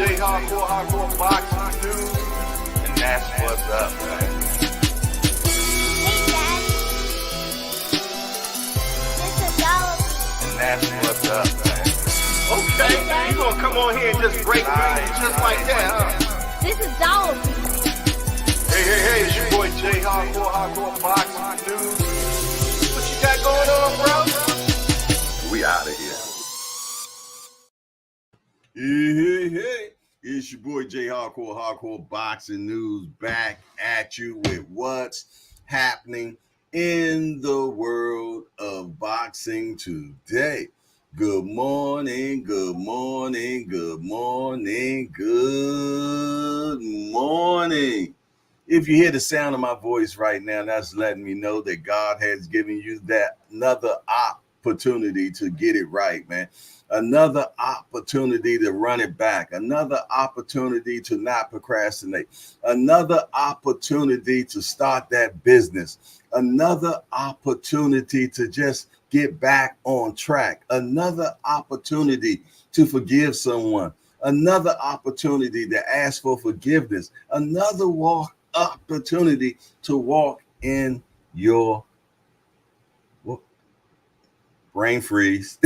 J Hardcore Boxing News, and that's what's up, man. And that's what's up, man. Okay, you gonna come on here and just break things just like that, huh? This is Dollar. Hey, it's your boy J Hardcore Boxing News. What you got going on, bro? We out of here. Hey. It's your boy J Hardcore Boxing News back at you with what's happening in the world of boxing today. Good morning. If you hear the sound of my voice right now, that's letting me know that God has given you that another opportunity to get it right, man. Another opportunity to run it back. Another opportunity to not procrastinate. Another opportunity to start that business. Another opportunity to just get back on track. Another opportunity to forgive someone. Another opportunity to ask for forgiveness. Another opportunity to walk in your brain freeze.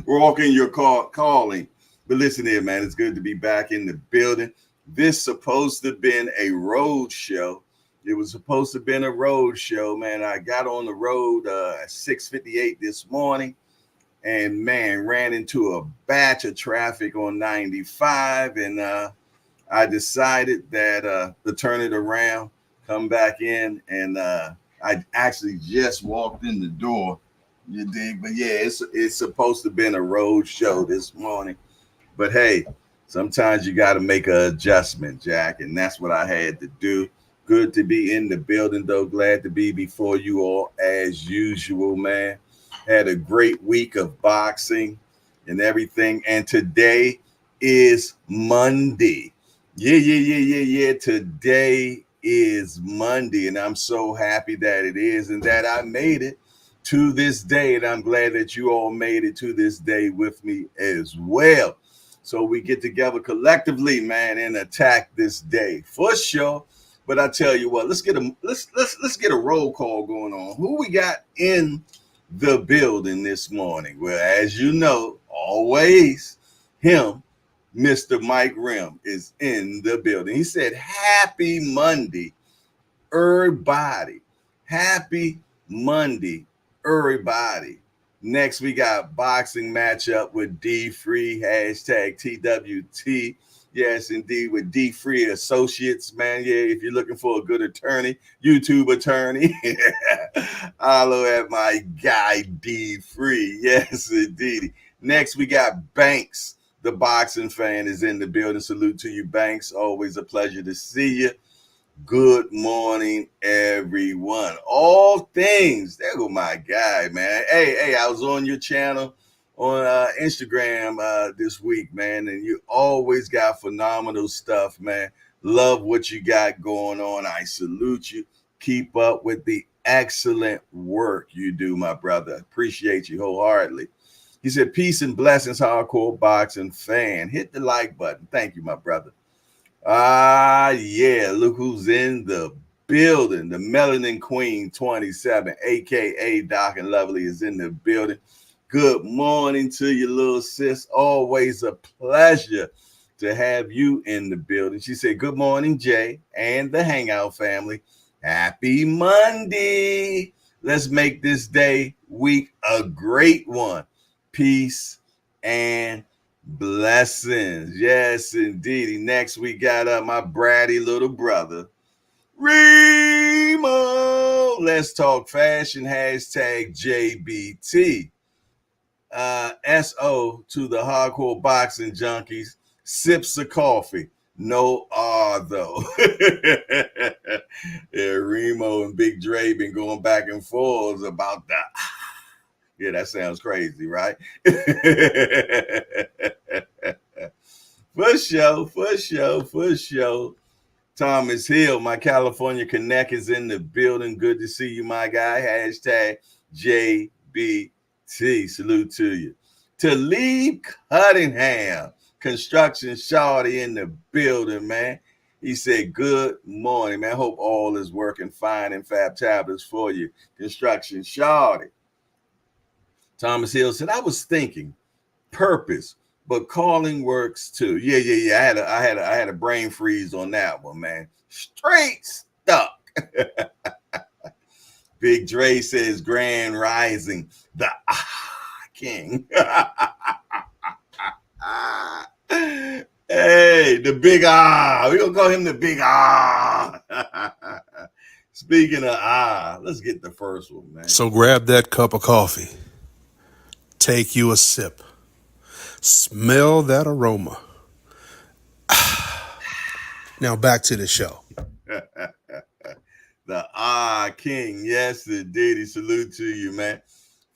Walk in your calling. But listen here, man, it's good to be back in the building. This supposed to have been a road show. It was supposed to have been a road show, man. I got on the road at 6:58 this morning and, man, ran into a batch of traffic on 95. And I decided that to turn it around, come back in. And I actually just walked in the door. You dig? But yeah, it's supposed to have been a road show this morning. But hey, sometimes you got to make an adjustment, Jack. And that's what I had to do. Good to be in the building, though. Glad to be before you all as usual, man. Had a great week of boxing and everything. And today is Monday. Yeah. Today is Monday. And I'm so happy that it is and that I made it to this day, and I'm glad that you all made it to this day with me as well. So we get together collectively, man, and attack this day for sure. But I tell you what, let's get a roll call going on. Who we got in the building this morning? Well, as you know, always him, Mr. Mike Rim, is in the building. He said, "Happy Monday, everybody. Happy Monday, everybody." Next, we got boxing matchup with D Free, hashtag TWT. Yes, indeed, with D Free Associates, man. Yeah, if you're looking for a good attorney, YouTube attorney, holler at my guy D Free. Yes, indeed. Next, we got Banks, the boxing fan, is in the building. Salute to you, Banks. Always a pleasure to see you. Good morning, everyone. All things. There go my guy, man. Hey, I was on your channel on Instagram this week, man, and you always got phenomenal stuff, man. Love what you got going on. I salute you. Keep up with the excellent work you do, my brother. Appreciate you wholeheartedly. He said, "Peace and blessings, hardcore boxing fan." Hit the like button. Thank you, my brother. Yeah, look who's in the building. The Melanin Queen 27, aka Doc and Lovely, is in the building. Good morning to you, little sis. Always a pleasure to have you in the building. She said, "Good morning, Jay and the Hangout family. Happy Monday. Let's make this week a great one. Peace and blessings." Yes, indeed. Next, we got my bratty little brother, Remo. Let's talk fashion, hashtag JBT. SO to the hardcore boxing junkies. Sips of coffee. No R, though. Yeah, Remo and Big Dre been going back and forth about that. Yeah, that sounds crazy, right? For sure. Thomas Hill, my California Connect, is in the building. Good to see you, my guy. Hashtag JBT. Salute to you. Talib Construction Shorty in the building, man. He said, good morning, man. Hope all is working fine and fab tablets for you. Construction Shorty. Thomas Hill said, I was thinking purpose, but calling works too. Yeah. I had a brain freeze on that one, man. Straight stuck. Big Dre says, Grand Rising, the King. Hey, the big we're gonna call him the big Speaking of let's get the first one, man. So grab that cup of coffee, take you a sip, smell that aroma. Now back to the show. The King, yes indeed. Salute to you, man,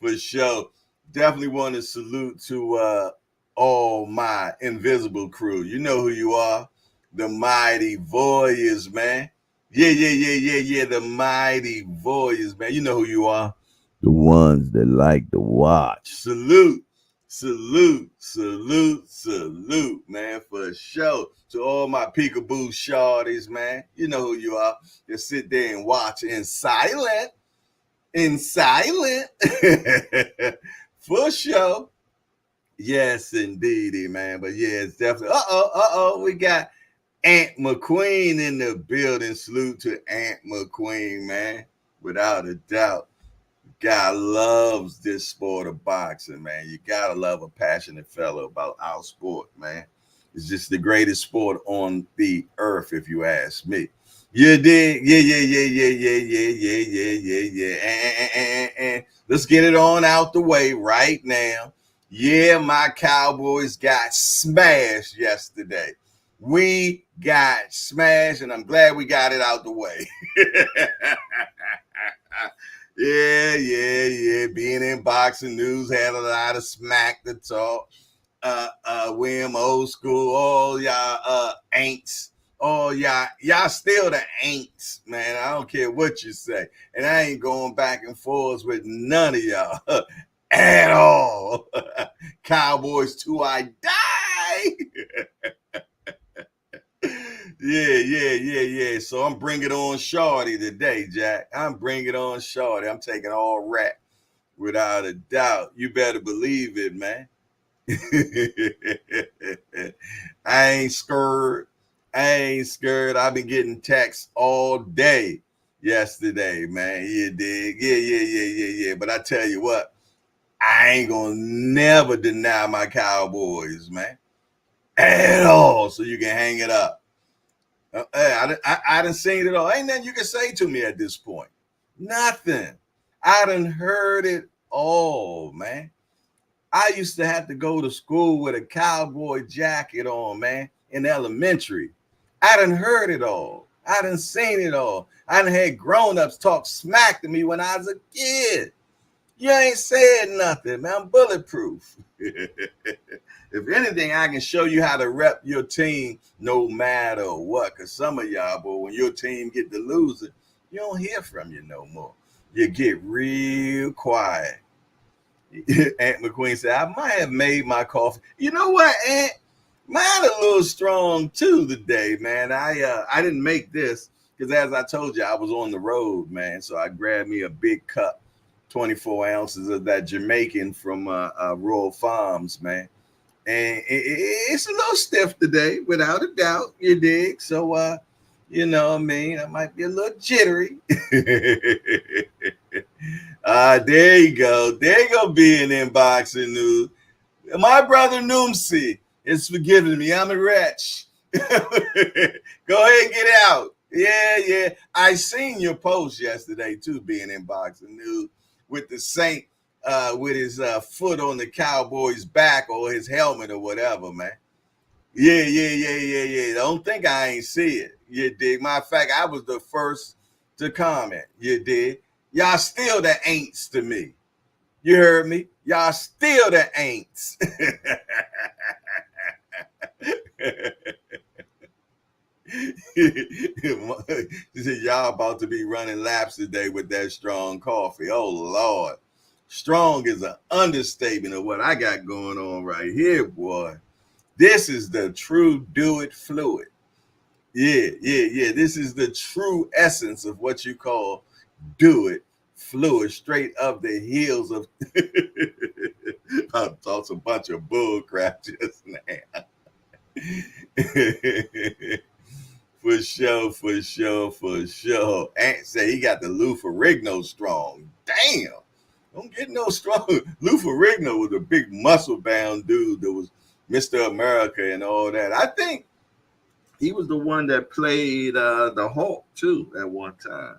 for sure. Definitely want to salute to all my invisible crew. You know who you are, the Mighty Voyeurs, man. Yeah. The Mighty Voyeurs, man. You know who you are, the ones that like to watch. Salute, man, for sure. To all my peekaboo shorties, man. You know who you are. Just sit there and watch in silent. For sure. Yes, indeedy, man. But yeah, it's definitely. We got Aunt McQueen in the building. Salute to Aunt McQueen, man. Without a doubt. God loves this sport of boxing, man. You gotta love a passionate fellow about our sport, man. It's just the greatest sport on the earth, if you ask me. You dig? Yeah. And let's get it on out the way right now. Yeah, my Cowboys got smashed yesterday. We got smashed, and I'm glad we got it out the way. Yeah. Being in boxing news had a lot of smack to talk. William old school, all y'all ain'ts. Oh, y'all still the ain'ts, man. I don't care what you say. And I ain't going back and forth with none of y'all at all. Cowboys till I die. Yeah. So I'm bringing on Shorty today, Jack. I'm bringing on Shorty. I'm taking all rap without a doubt. You better believe it, man. I ain't scared. I've been getting texts all day yesterday, man. You dig? Yeah. But I tell you what, I ain't gonna never deny my Cowboys, man, at all. So you can hang it up. I done seen it all. Ain't nothing you can say to me at this point. Nothing. I done heard it all, man. I used to have to go to school with a cowboy jacket on, man, in elementary. I done heard it all. I done seen it all. I done had grown-ups talk smack to me when I was a kid. You ain't said nothing, man. I'm bulletproof. If anything, I can show you how to rep your team no matter what. Because some of y'all, boy, when your team get to losing, you don't hear from you no more. You get real quiet. Aunt McQueen said, I might have made my coffee. You know what, Aunt? Mine a little strong too today, man. I didn't make this because, as I told you, I was on the road, man. So I grabbed me a big cup, 24 ounces of that Jamaican from Royal Farms, man. And it's a little stiff today, without a doubt, you dig? So, you know what I mean? I might be a little jittery. There you go. There you go, being in boxing news. My brother Noomsi is forgiving me. I'm a wretch. Go ahead and get out. Yeah. I seen your post yesterday, too, being in boxing news with the Saint with his foot on the Cowboy's back or his helmet or whatever, man. Yeah. Don't think I ain't see it. You dig? Matter of fact, I was the first to comment. You dig? Y'all still the ain'ts to me. You heard me? Y'all still the ain'ts. Y'all about to be running laps today with that strong coffee. Oh, Lord. Strong is an understatement of what I got going on right here, boy. This is the true do it fluid. Yeah, yeah, yeah. This is the true essence of what you call do it fluid, straight up the heels of. I talked a bunch of bull crap just now. For sure, for sure, for sure. Ant say he got the Lou Ferrigno strong. Damn. Don't get no strong. Lou Ferrigno was a big muscle bound dude that was Mr. America and all that. I think he was the one that played the Hulk too at one time.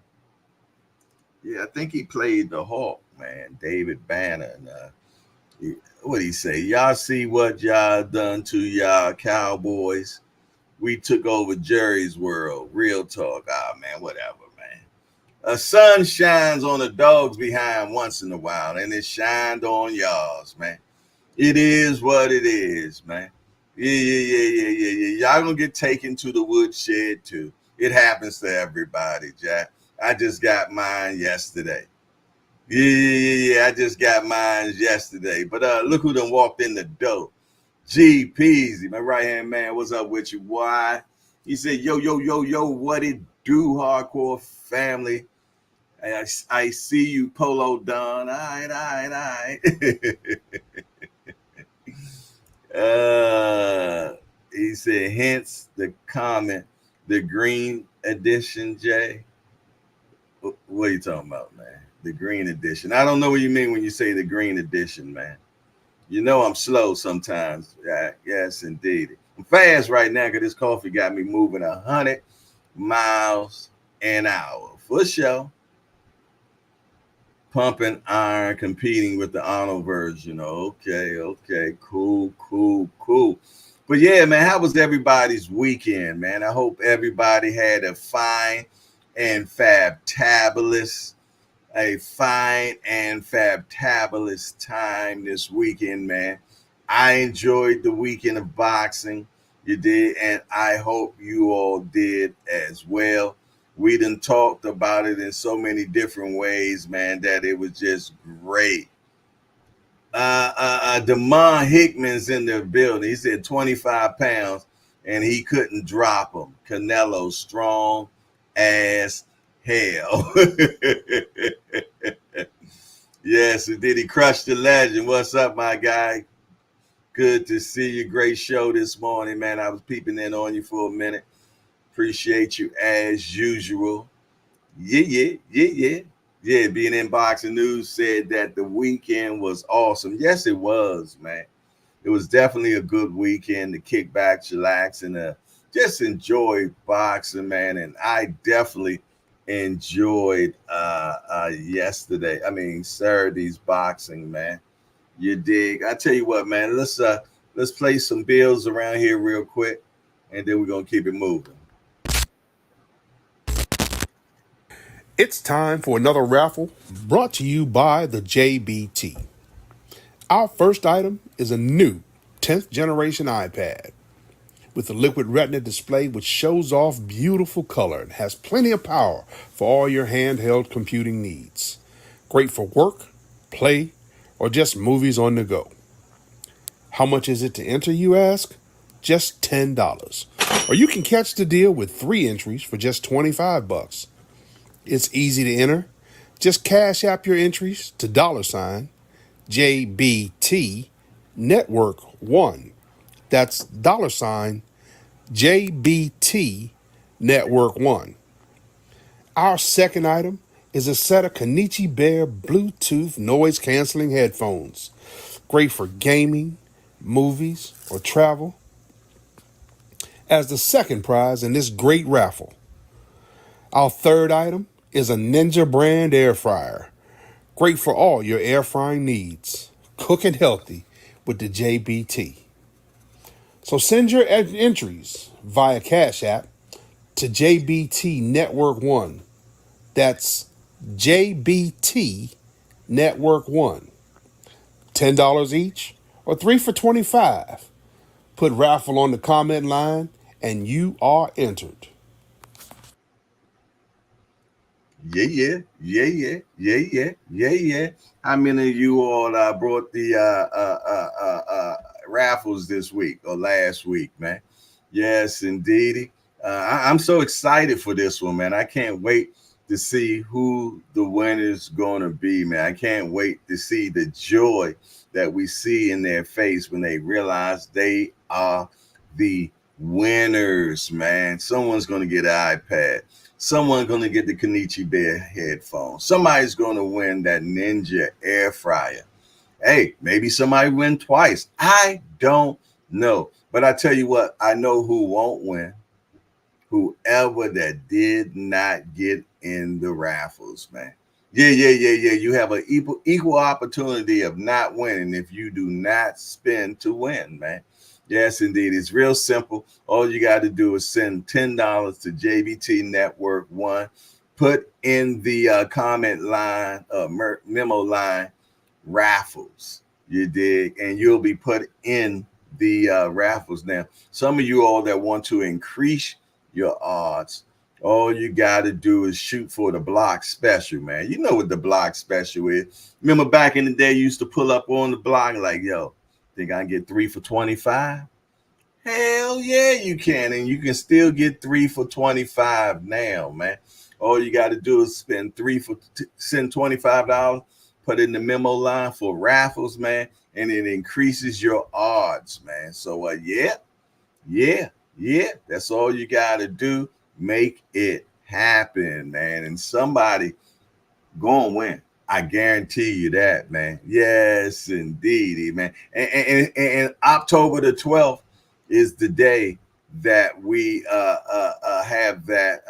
Yeah, I think he played the Hulk, man. David Banner. And, what did he say? Y'all see what y'all done to y'all Cowboys? We took over Jerry's world. Real talk. Ah, man, whatever, man. A sun shines on the dogs behind once in a while, and it shined on y'all's, man. It is what it is, man. Yeah, yeah, yeah, yeah, yeah, yeah. Y'all gonna get taken to the woodshed too. It happens to everybody, Jack. I just got mine yesterday. Yeah, yeah, yeah, yeah. I just got mine yesterday. But look who done walked in the door. G Peasy, my right hand man. What's up with you? Why? He said, yo, yo, yo, yo, what it do, hardcore family? I see you, Polo Don. All right, all right, all right. He said, hence the comment, the green edition, Jay. What are you talking about, man? The green edition. I don't know what you mean when you say the green edition, man. You know I'm slow sometimes. Yes, indeed. I'm fast right now because this coffee got me moving 100 miles an hour. For sure. Pumping iron, competing with the Arnold version. Okay, okay, cool, cool, cool. But yeah, man, how was everybody's weekend, man? I hope everybody had and fabtabulous, a fine and fabtabulous time this weekend, man. I enjoyed the weekend of boxing. You did, and I hope you all did as well. We done talked about it in so many different ways, man, that it was just great. Demond Hickman's in the building. He said 25 pounds, and he couldn't drop him. Canelo strong as hell. Yes, and did he crush the legend? What's up, my guy? Good to see you. Great show this morning, man. I was peeping in on you for a minute. Appreciate you as usual. Yeah, yeah, yeah, yeah. Yeah, being in boxing news said that the weekend was awesome. Yes, it was, man. It was definitely a good weekend to kick back, chillax, and just enjoy boxing, man. And I definitely enjoyed yesterday. I mean, Saturday's boxing, man. You dig? I tell you what, man. Let's play some bills around here real quick, and then we're gonna keep it moving. It's time for another raffle brought to you by the JBT. Our first item is a new 10th generation iPad with a liquid retina display which shows off beautiful color and has plenty of power for all your handheld computing needs. Great for work, play, or just movies on the go. How much is it to enter, you ask? Just $10. Or you can catch the deal with 3 entries for just $25. It's easy to enter. Just cash app your entries to $JBT Network 1. That's $JBT Network 1. Our second item is a set of Kenichi Bear Bluetooth noise canceling headphones. Great for gaming, movies, or travel. As the second prize in this great raffle, our third item is a Ninja brand air fryer. Great for all your air frying needs. Cooking healthy with the JBT. So send your entries via Cash App to JBT Network 1. That's JBT Network 1. $10 each or 3 for $25. Put raffle on the comment line and you are entered. Yeah, yeah, yeah, yeah, yeah, yeah, yeah, yeah. How many of you all brought the raffles this week or last week, man. Yes, indeedy. I'm so excited for this one, man. I can't wait to see who the winner's going to be, man. I can't wait to see the joy that we see in their face when they realize they are the winners, man. Someone's going to get an iPad. Someone's going to get the Kenichi Bear headphones. Somebody's going to win that Ninja air fryer. Hey, maybe somebody win twice. I don't know. But I tell you what, I know who won't win. Whoever that did not get in the raffles, man. Yeah. You have an equal opportunity of not winning if you do not spend to win, man. Yes, indeed. It's real simple. All you got to do is send $10 to JBT Network One. Put in the comment line, memo line, raffles. You dig? And you'll be put in the raffles. Now, some of you all that want to increase your odds, all you got to do is shoot for the block special, man. You know what the block special is. Remember back in the day, you used to pull up on the block like, yo, think I can get 3 for 25? Hell yeah, you can. And you can still get 3 for 25 now, man. All you got to do is send $25, put in the memo line for raffles, man, and it increases your odds, man. So yeah, that's all you got to do. Make it happen, man. And somebody going to win. I guarantee you that, man. Yes, indeed, man. And October the 12th is the day that we have that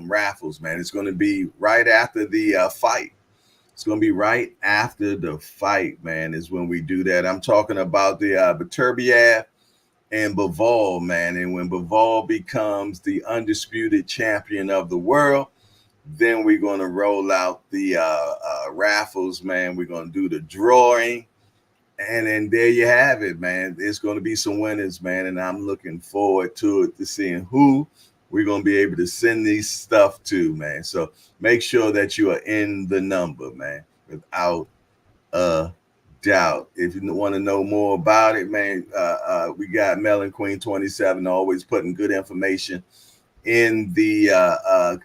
raffles, man. It's going to be right after the fight. It's going to be right after the fight, man, is when we do that. I'm talking about the Beterbiev and Bivol, man. And when Bivol becomes the undisputed champion of the world, then we're going to roll out the raffles, man. We're going to do the drawing. And then there you have it, man. There's going to be some winners, man. And I'm looking forward to it, to seeing who we're going to be able to send these stuff to, man. So make sure that you are in the number, man, without a doubt. If you want to know more about it, man, we got Melon Queen 27 always putting good information in the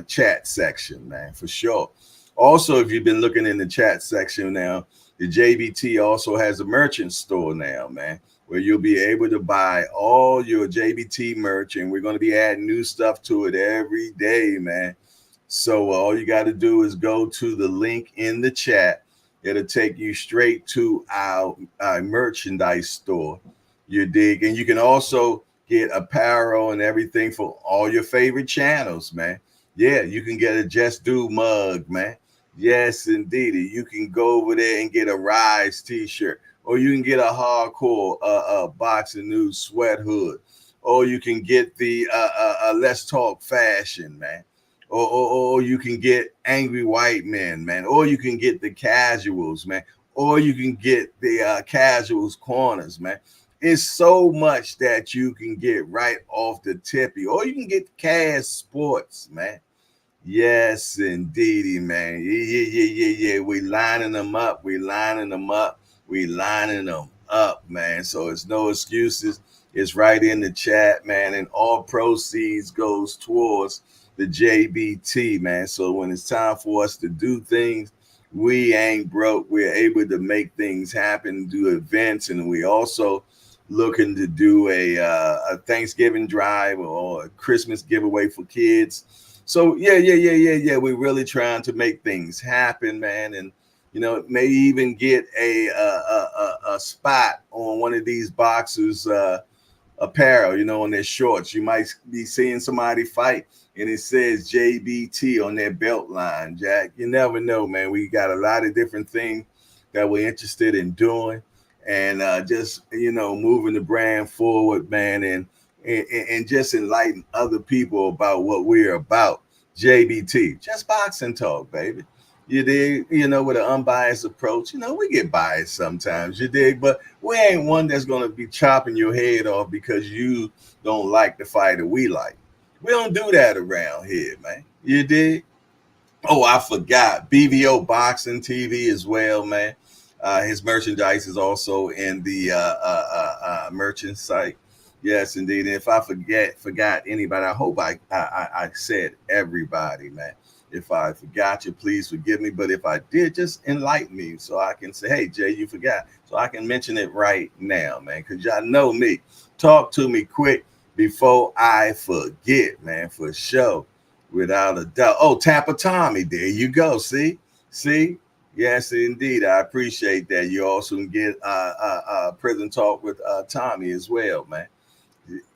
chat section, man, for sure. Also, if you've been looking in the chat section now, the JBT also has a merchant store now, man, where you'll be able to buy all your JBT merch, and we're going to be adding new stuff to it every day, man. So all you got to do is go to the link in the chat. It'll take you straight to our merchandise store. You dig? And you can also get apparel and everything for all your favorite channels, man. Yeah, you can get a Just Do mug, man. Yes, indeed. You can go over there and get a Rise t-shirt, or you can get a hardcore boxing news sweat hood, or you can get the Let's Talk Fashion, man. Or you can get Angry White Men, man. Or you can get the Casuals, man. Or you can get the Casuals Corners, man. It's so much that you can get right off the tippy. Or you can get Cash Sports, man. Yes, indeedy, man. Yeah. We lining them up. We lining them up, man. So it's no excuses. It's right in the chat, man. And all proceeds goes towards the JBT, man. So when it's time for us to do things, we ain't broke. We're able to make things happen, do events, and we also looking to do a Thanksgiving drive or a Christmas giveaway for kids. So yeah. We're really trying to make things happen, man, and maybe even get a spot on one of these boxers' apparel, on their shorts. You might be seeing somebody fight, and it says JBT on their belt line. Jack, you never know, man. We got a lot of different things that we're interested in doing, and just moving the brand forward, man, and just enlighten other people about what we're about. JBT, just boxing talk, baby. You dig? With an unbiased approach. We get biased sometimes, you dig? But we ain't one that's going to be chopping your head off because you don't like the fighter we like. We don't do that around here, man. You dig? Oh, I forgot. BVO Boxing TV as well, man. His merchandise is also in the merchant site. Yes, indeed. And if I forgot anybody, I hope I said everybody, man. If I forgot you, please forgive me. But if I did, just enlighten me so I can say, hey, Jay, you forgot. So I can mention it right now, man, because y'all know me. Talk to me quick before I forget, man, for sure. Without a doubt. Oh, Tampa Tommy, there you go. See? Yes, indeed. I appreciate that. You also can get prison talk with Tommy as well, man.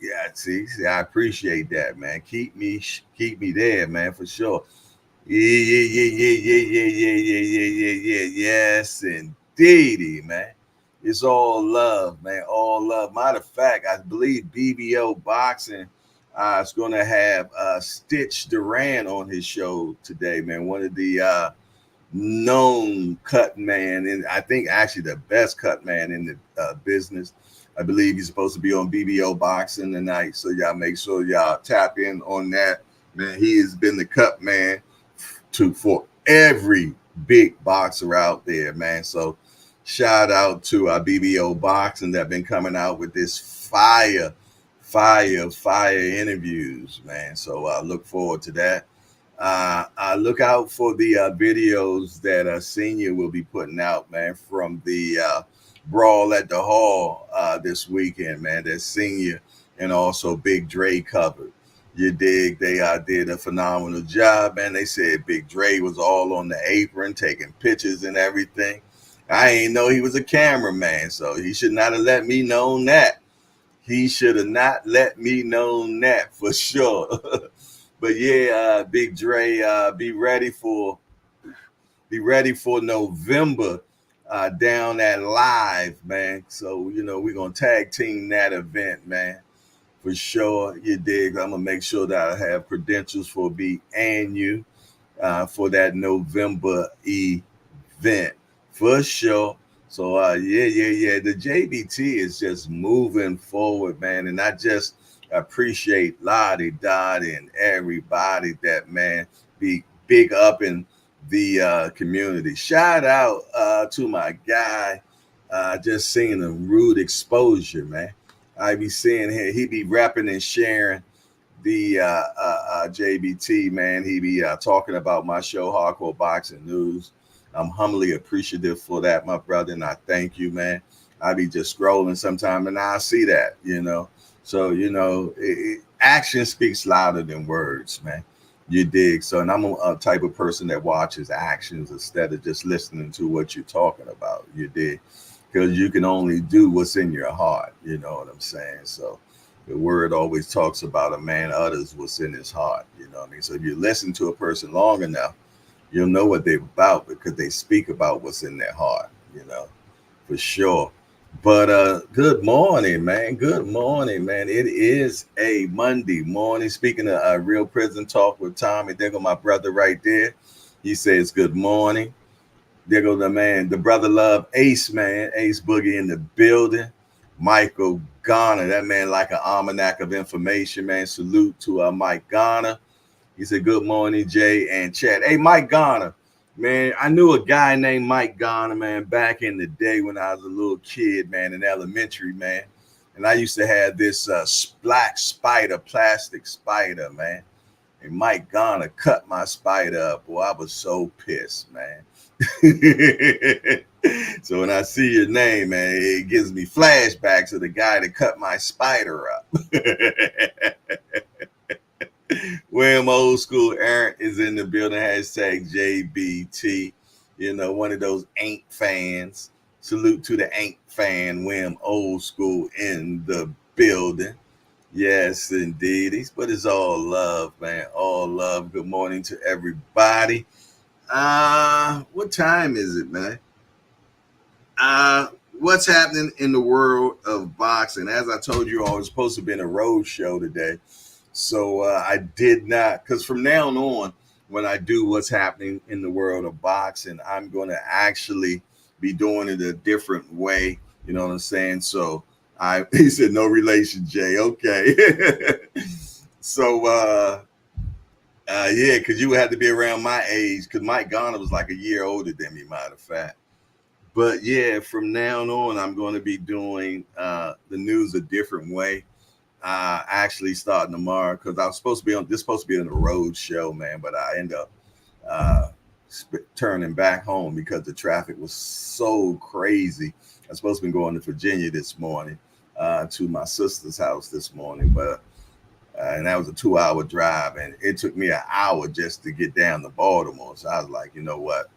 Yeah, see, I appreciate that, man. Keep me there, man, for sure. Yeah. Yes, indeedy, man. It's all love, man. All love. Matter of fact, I believe BBO Boxing is going to have Stitch Duran on his show today, man. One of the known cut man, and I think actually the best cut man in the business. I believe he's supposed to be on BBO Boxing tonight, so y'all make sure y'all tap in on that. Man, he has been the cut man for every big boxer out there, man. So shout out to BBO Boxing that been coming out with this fire interviews, man. So I look forward to that. Look out for the videos that Senior will be putting out, man, from the brawl at the hall this weekend, man. That Senior and also Big Dre covered. You dig? They did a phenomenal job, man. They said Big Dre was all on the apron, taking pictures and everything. I ain't know he was a cameraman, so he should not have let me know that. He should have not let me know that for sure. But yeah, Big Dre, be ready for November down at Live, man. So we're gonna tag team that event, man, for sure. You dig? I'm gonna make sure that I have credentials for B and you for that November event for sure. So yeah. The JBT is just moving forward, man, and I just appreciate Lottie Dottie and everybody that, man, be big up in the community. Shout out to my guy, just seeing a rude exposure, man. I be seeing him, he be rapping and sharing the JBT, man. He be talking about my show, Hardcore Boxing News. I'm humbly appreciative for that, my brother, and I thank you, man. I be just scrolling sometime and I see that. So, action speaks louder than words, man. You dig? So, and I'm a type of person that watches actions instead of just listening to what you're talking about. You dig? Because you can only do what's in your heart. You know what I'm saying? So, the word always talks about a man utters what's in his heart. You know what I mean? So, if you listen to a person long enough, you'll know what they're about because they speak about what's in their heart, for sure. But good morning, man. Good morning, man. It is a Monday morning. Speaking of real prison talk with Tommy, there go my brother right there. He says good morning. There go the man, the brother love Ace, man. Ace Boogie in the building. Michael Garner, that man like an almanac of information, man. Salute to Mike Garner. He said, good morning, Jay and Chad. Hey, Mike Garner, man, I knew a guy named Mike Garner, man, back in the day when I was a little kid, man, in elementary, man. And I used to have this black spider, plastic spider, man. And Mike Garner cut my spider up. Boy, I was so pissed, man. So when I see your name, man, it gives me flashbacks of the guy that cut my spider up. William Old School Aaron is in the building. Hashtag JBT. One of those ain't fans. Salute to the ain't fan. William Old School in the building. Yes, indeed. But it's all love, man. All love. Good morning to everybody. What time is it, man? What's happening in the world of boxing? As I told you, I was supposed to be in a road show today. So I did not, because from now on, when I do what's happening in the world of boxing, I'm going to actually be doing it a different way. You know what I'm saying? So he said, no relation, Jay. Okay. So, yeah, because you had to be around my age, because Mike Garner was like a year older than me, matter of fact. But yeah, from now on, I'm going to be doing the news a different way. Actually, starting tomorrow because I was supposed to be on this supposed to be on a road show, man. But I end up uh, turning back home because the traffic was so crazy. I was supposed to be going to Virginia this morning to my sister's house this morning, but and that was a 2 hour drive, and it took me an hour just to get down to Baltimore. So I was like, you know what?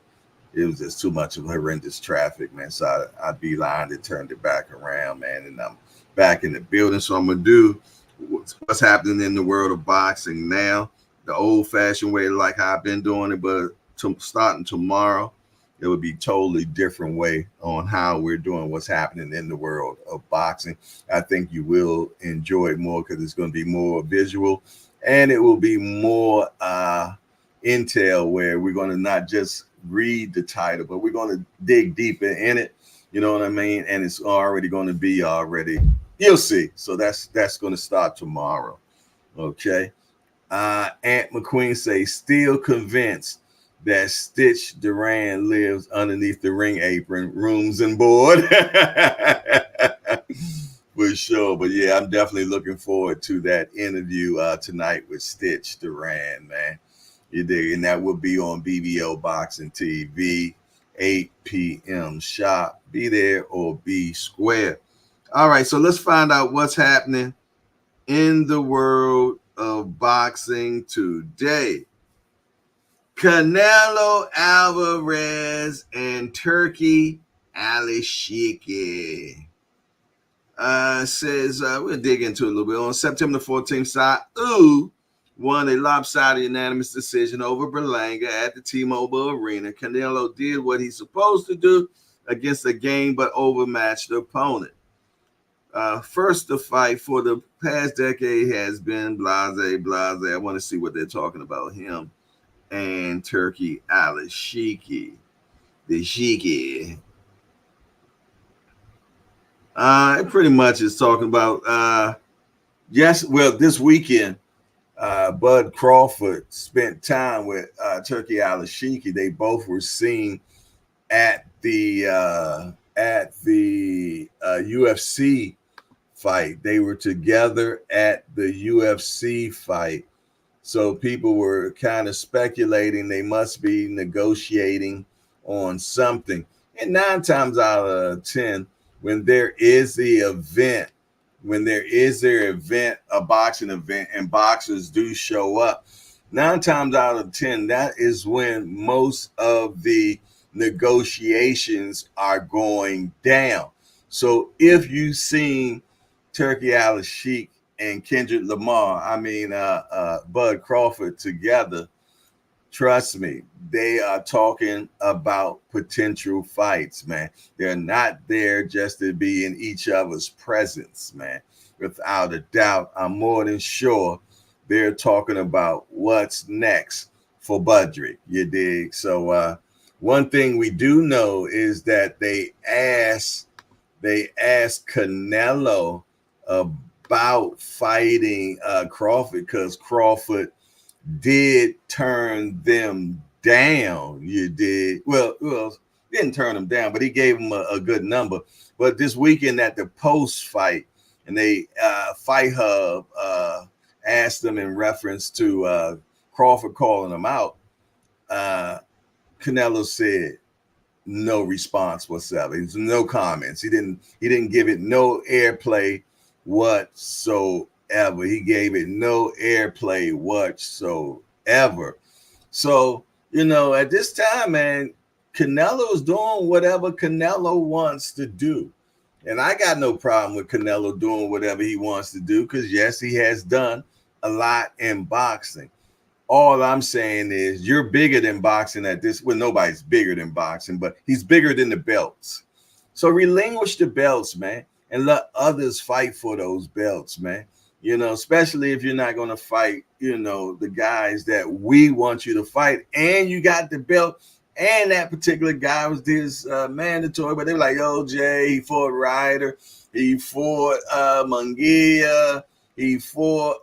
It was just too much of horrendous traffic, man. So I beelined and turned it back around, man, and I'm back in the building. So I'm gonna do what's happening in the world of boxing now, the old-fashioned way, like how I've been doing it, but starting tomorrow, it would be totally different way on how we're doing what's happening in the world of boxing. I think you will enjoy it more because it's going to be more visual, and it will be more intel where we're going to not just read the title, but we're going to dig deeper in it. You know what I mean? And it's already going to be already. You'll see. So that's going to start tomorrow. Okay. Aunt McQueen says still convinced that Stitch Duran lives underneath the ring apron, rooms and board. For sure. But yeah, I'm definitely looking forward to that interview tonight with Stitch Duran, man. You dig? And that will be on BBO Boxing TV, 8 p.m. sharp. Be there or be square. All right, so let's find out what's happening in the world of boxing today. Canelo Alvarez and Turkey Alishiki. Says we'll dig into it a little bit. On September 14th, Saud won a lopsided unanimous decision over Berlanga at the T-Mobile Arena. Canelo did what he's supposed to do against a game but overmatched opponent. First, the fight for the past decade has been blase. I want to see what they're talking about him and Turkey Alishiki. The Shiki. It pretty much is talking about this weekend, Bud Crawford spent time with Turkey Alishiki. They both were seen at the UFC fight. They were together at the UFC fight. So people were kind of speculating they must be negotiating on something. And 9 times out of 10, when there is their event, a boxing event, and boxers do show up, 9 times out of 10, that is when most of the negotiations are going down. So if you've seen Turkey Alishik and Kendrick Lamar, Bud Crawford together, trust me, they are talking about potential fights, man. They're not there just to be in each other's presence, man. Without a doubt, I'm more than sure they're talking about what's next for Budrick, you dig? So one thing we do know is that they asked Canelo about fighting Crawford because Crawford did turn them down. You did. Well, didn't turn them down, but he gave them a good number. But this weekend at the post fight, and they Fight Hub asked them in reference to Crawford calling them out. Canelo said no response whatsoever. No comments. He didn't give it no airplay whatsoever. He gave it no airplay whatsoever. So, at this time, man, Canelo's doing whatever Canelo wants to do. And I got no problem with Canelo doing whatever he wants to do because, yes, he has done a lot in boxing. All I'm saying is you're bigger than boxing at this. Well, nobody's bigger than boxing, but he's bigger than the belts. So relinquish the belts, man, and let others fight for those belts, man. Especially if you're not going to fight, the guys that we want you to fight, and you got the belt, and that particular guy was this mandatory, but they were like, Jay, he fought Ryder, he fought Munguia, he fought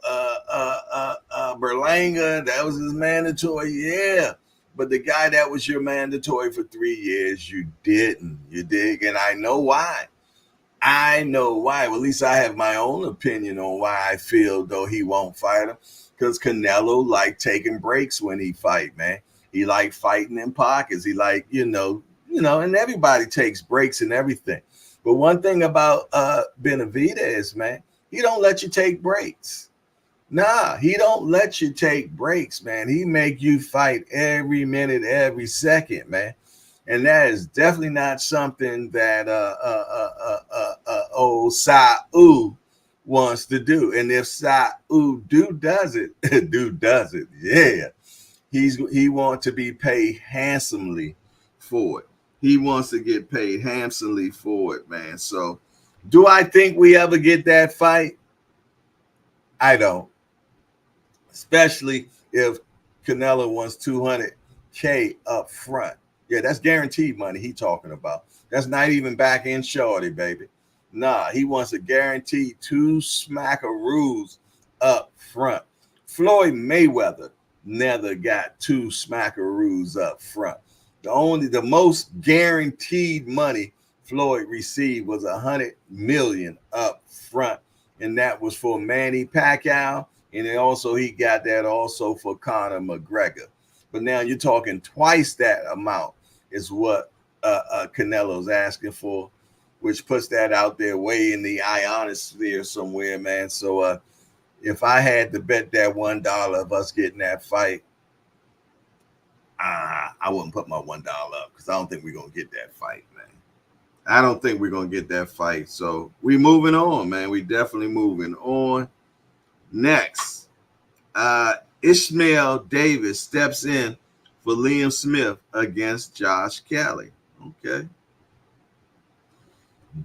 Berlanga, that was his mandatory, yeah. But the guy that was your mandatory for 3 years, you didn't. You dig? And I know why. I know why. Well, at least I have my own opinion on why I feel though he won't fight him. Because Canelo like taking breaks when he fight, man. He like fighting in pockets. He like, and everybody takes breaks and everything. But one thing about Benavidez, man, he don't let you take breaks. Nah, he don't let you take breaks, man. He make you fight every minute, every second, man. And that is definitely not something that old Saul wants to do. And if Saul does it, dude does it, yeah. He wants to be paid handsomely for it. He wants to get paid handsomely for it, man. So, do I think we ever get that fight? I don't. Especially if Canelo wants 200K up front. Yeah, that's guaranteed money he talking about. That's not even back in shorty, baby. Nah, he wants a guaranteed 2 smackaroos up front. Floyd Mayweather never got 2 smackaroos up front. The most guaranteed money Floyd received was 100 million up front, and that was for Manny Pacquiao, and he got that also for Conor McGregor. But now you're talking twice that amount is what Canelo's asking for, which puts that out there way in the ionosphere somewhere, man. So if I had to bet that $1 of us getting that fight, I wouldn't put my $1 up because I don't think we're going to get that fight, man. I don't think we're going to get that fight. So we moving on, man. We definitely moving on. Next, Ishmael Davis steps in for Liam Smith against Josh Kelly. Okay.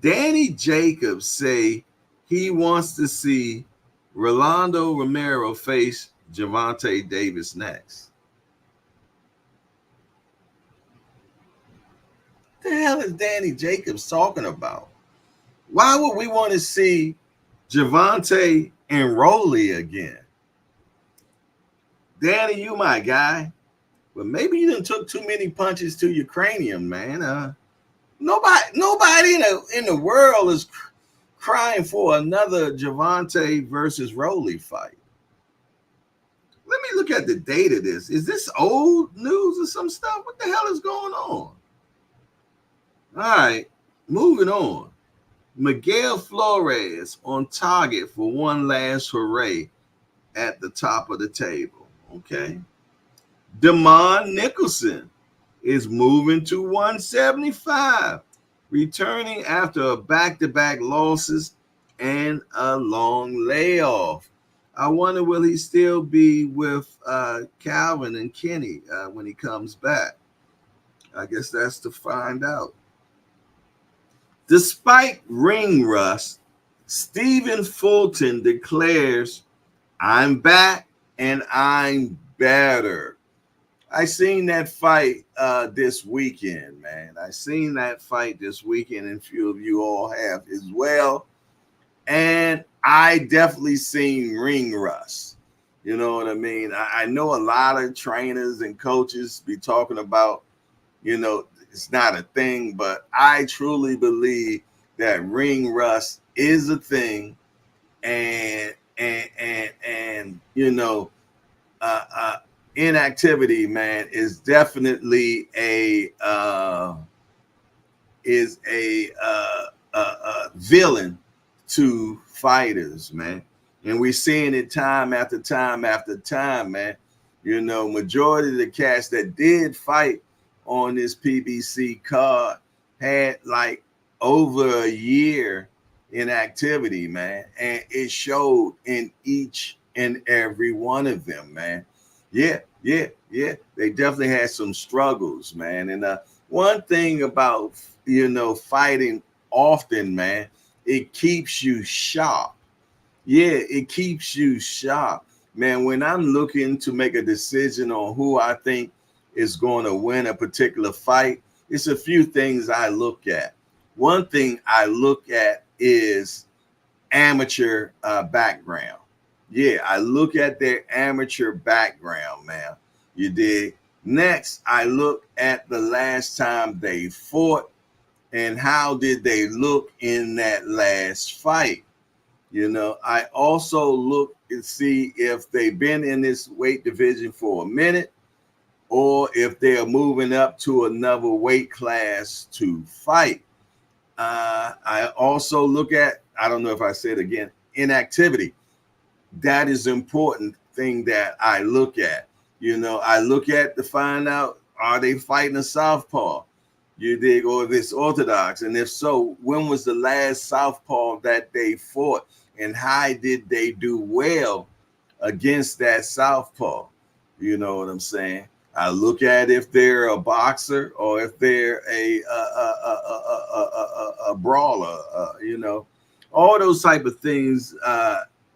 Danny Jacobs say he wants to see Rolando Romero face Gervonta Davis next. What the hell is Danny Jacobs talking about? Why would we want to see Gervonta and Rolly again? Danny, you my guy, but maybe you done took too many punches to your cranium, man. Nobody in the world is crying for another Gervonta versus Rolly fight. Let me look at the date of this. Is this old news or some stuff? What the hell is going on? All right, moving on. Miguel Flores on target for one last hooray at the top of the table. Okay. Damon Nicholson is moving to 175, returning after back-to-back losses and a long layoff. I wonder, will he still be with Calvin and Kenny when he comes back? I guess that's to find out. Despite ring rust, Stephen Fulton declares, "I'm back and I'm better." I seen that fight this weekend, man. I seen that fight this weekend, and a few of you all have as well. And I definitely seen ring rust. You know what I mean? I know a lot of trainers and coaches be talking about, it's not a thing, but I truly believe that ring rust is a thing, and inactivity, man, is definitely a villain to fighters, man. And we're seeing it time after time after time, man. Majority of the cats that did fight on this PBC card had like over a year in activity, man. And it showed in each and every one of them, man. Yeah. They definitely had some struggles, man. And one thing about, fighting often, man, it keeps you sharp. Yeah, it keeps you sharp. Man, when I'm looking to make a decision on who I think is going to win a particular fight, it's a few things I look at. One thing I look at is amateur background. Yeah, I look at their amateur background, man. You dig? Next, I look at the last time they fought and how did they look in that last fight. I also look and see if they've been in this weight division for a minute or if they're moving up to another weight class to fight. I also look at, I don't know if I said again, inactivity. That is important thing that I look at. I look at to find out, are they fighting a southpaw? You dig, or this orthodox? And if so, when was the last southpaw that they fought? And how did they do well against that southpaw? You know what I'm saying? I look at if they're a boxer or if they're a brawler. All those type of things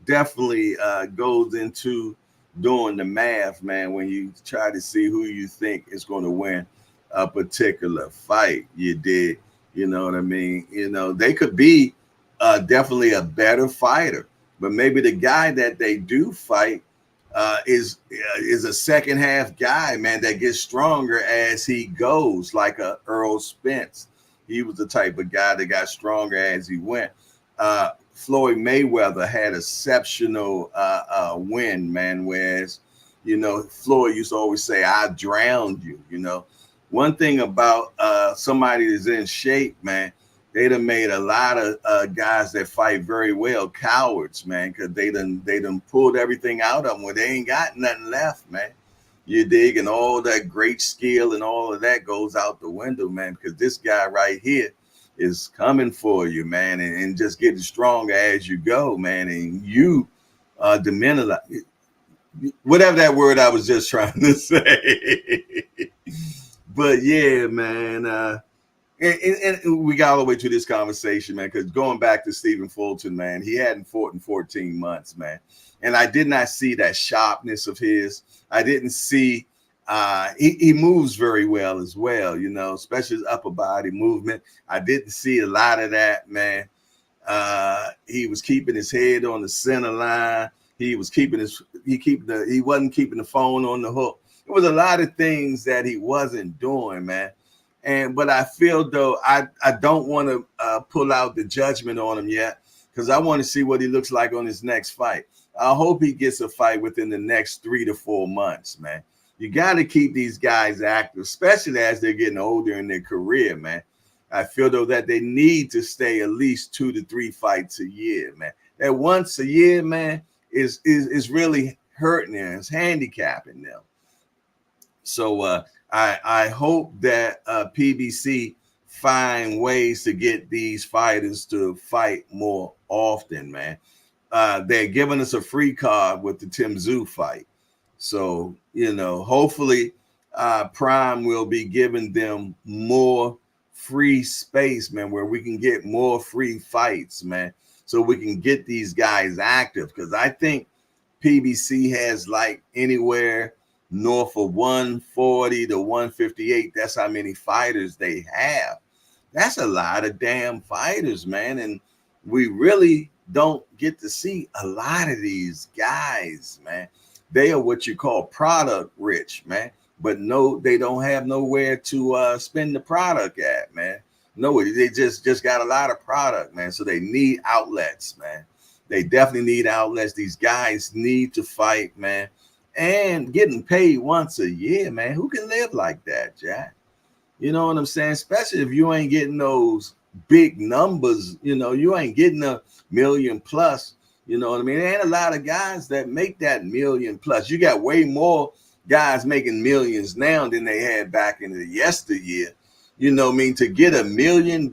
definitely goes into doing the math, man. When you try to see who you think is going to win a particular fight, you did. You know what I mean? They could be definitely a better fighter, but maybe the guy that they do fight is a second half guy, man, that gets stronger as he goes, like a Earl Spence. He was the type of guy that got stronger as he went. Floyd Mayweather had exceptional win, man. Whereas, Floyd used to always say, "I drowned you." One thing about somebody that's in shape, man, they done made a lot of guys that fight very well cowards, man, because they done pulled everything out of them when they ain't got nothing left, man. You dig? And all that great skill and all of that goes out the window, man, because this guy right here is coming for you, man, and just getting stronger as you go, man. And you diminish, whatever that word I was just trying to say. But yeah, man, and we got all the way to this conversation, man, because going back to Stephen Fulton, man, he hadn't fought in 14 months, man. And I did not see that sharpness of his. I didn't see he moves very well as well, especially his upper body movement. I didn't see a lot of that, man. He was keeping his head on the center line. He wasn't keeping the phone on the hook. There was a lot of things that he wasn't doing, man. But I feel though I don't want to pull out the judgment on him yet, because I want to see what he looks like on his next fight. I hope he gets a fight within the next 3 to 4 months, man. You got to keep these guys active, especially as they're getting older in their career, man. I feel though that they need to stay at least 2 to 3 fights a year, man. That once a year, man, is really hurting them. It's handicapping them. So I hope that PBC find ways to get these fighters to fight more often, man. They're giving us a free card with the Tim Tszyu fight. So, hopefully Prime will be giving them more free space, man, where we can get more free fights, man, so we can get these guys active. Because I think PBC has like anywhere north of 140 to 158. That's how many fighters they have. That's a lot of damn fighters, man. And we really don't get to see a lot of these guys, man. They are what you call product rich, man. But no, they don't have nowhere to spend the product at, man. No, they just got a lot of product, man. So they need outlets, man. They definitely need outlets. These guys need to fight, man. And getting paid once a year, man. Who can live like that, Jack? You know what I'm saying? Especially if you ain't getting those big numbers, you ain't getting a million plus. You know what I mean? There ain't a lot of guys that make that million plus. You got way more guys making millions now than they had back in the yesteryear. You know what I mean? To get $1 million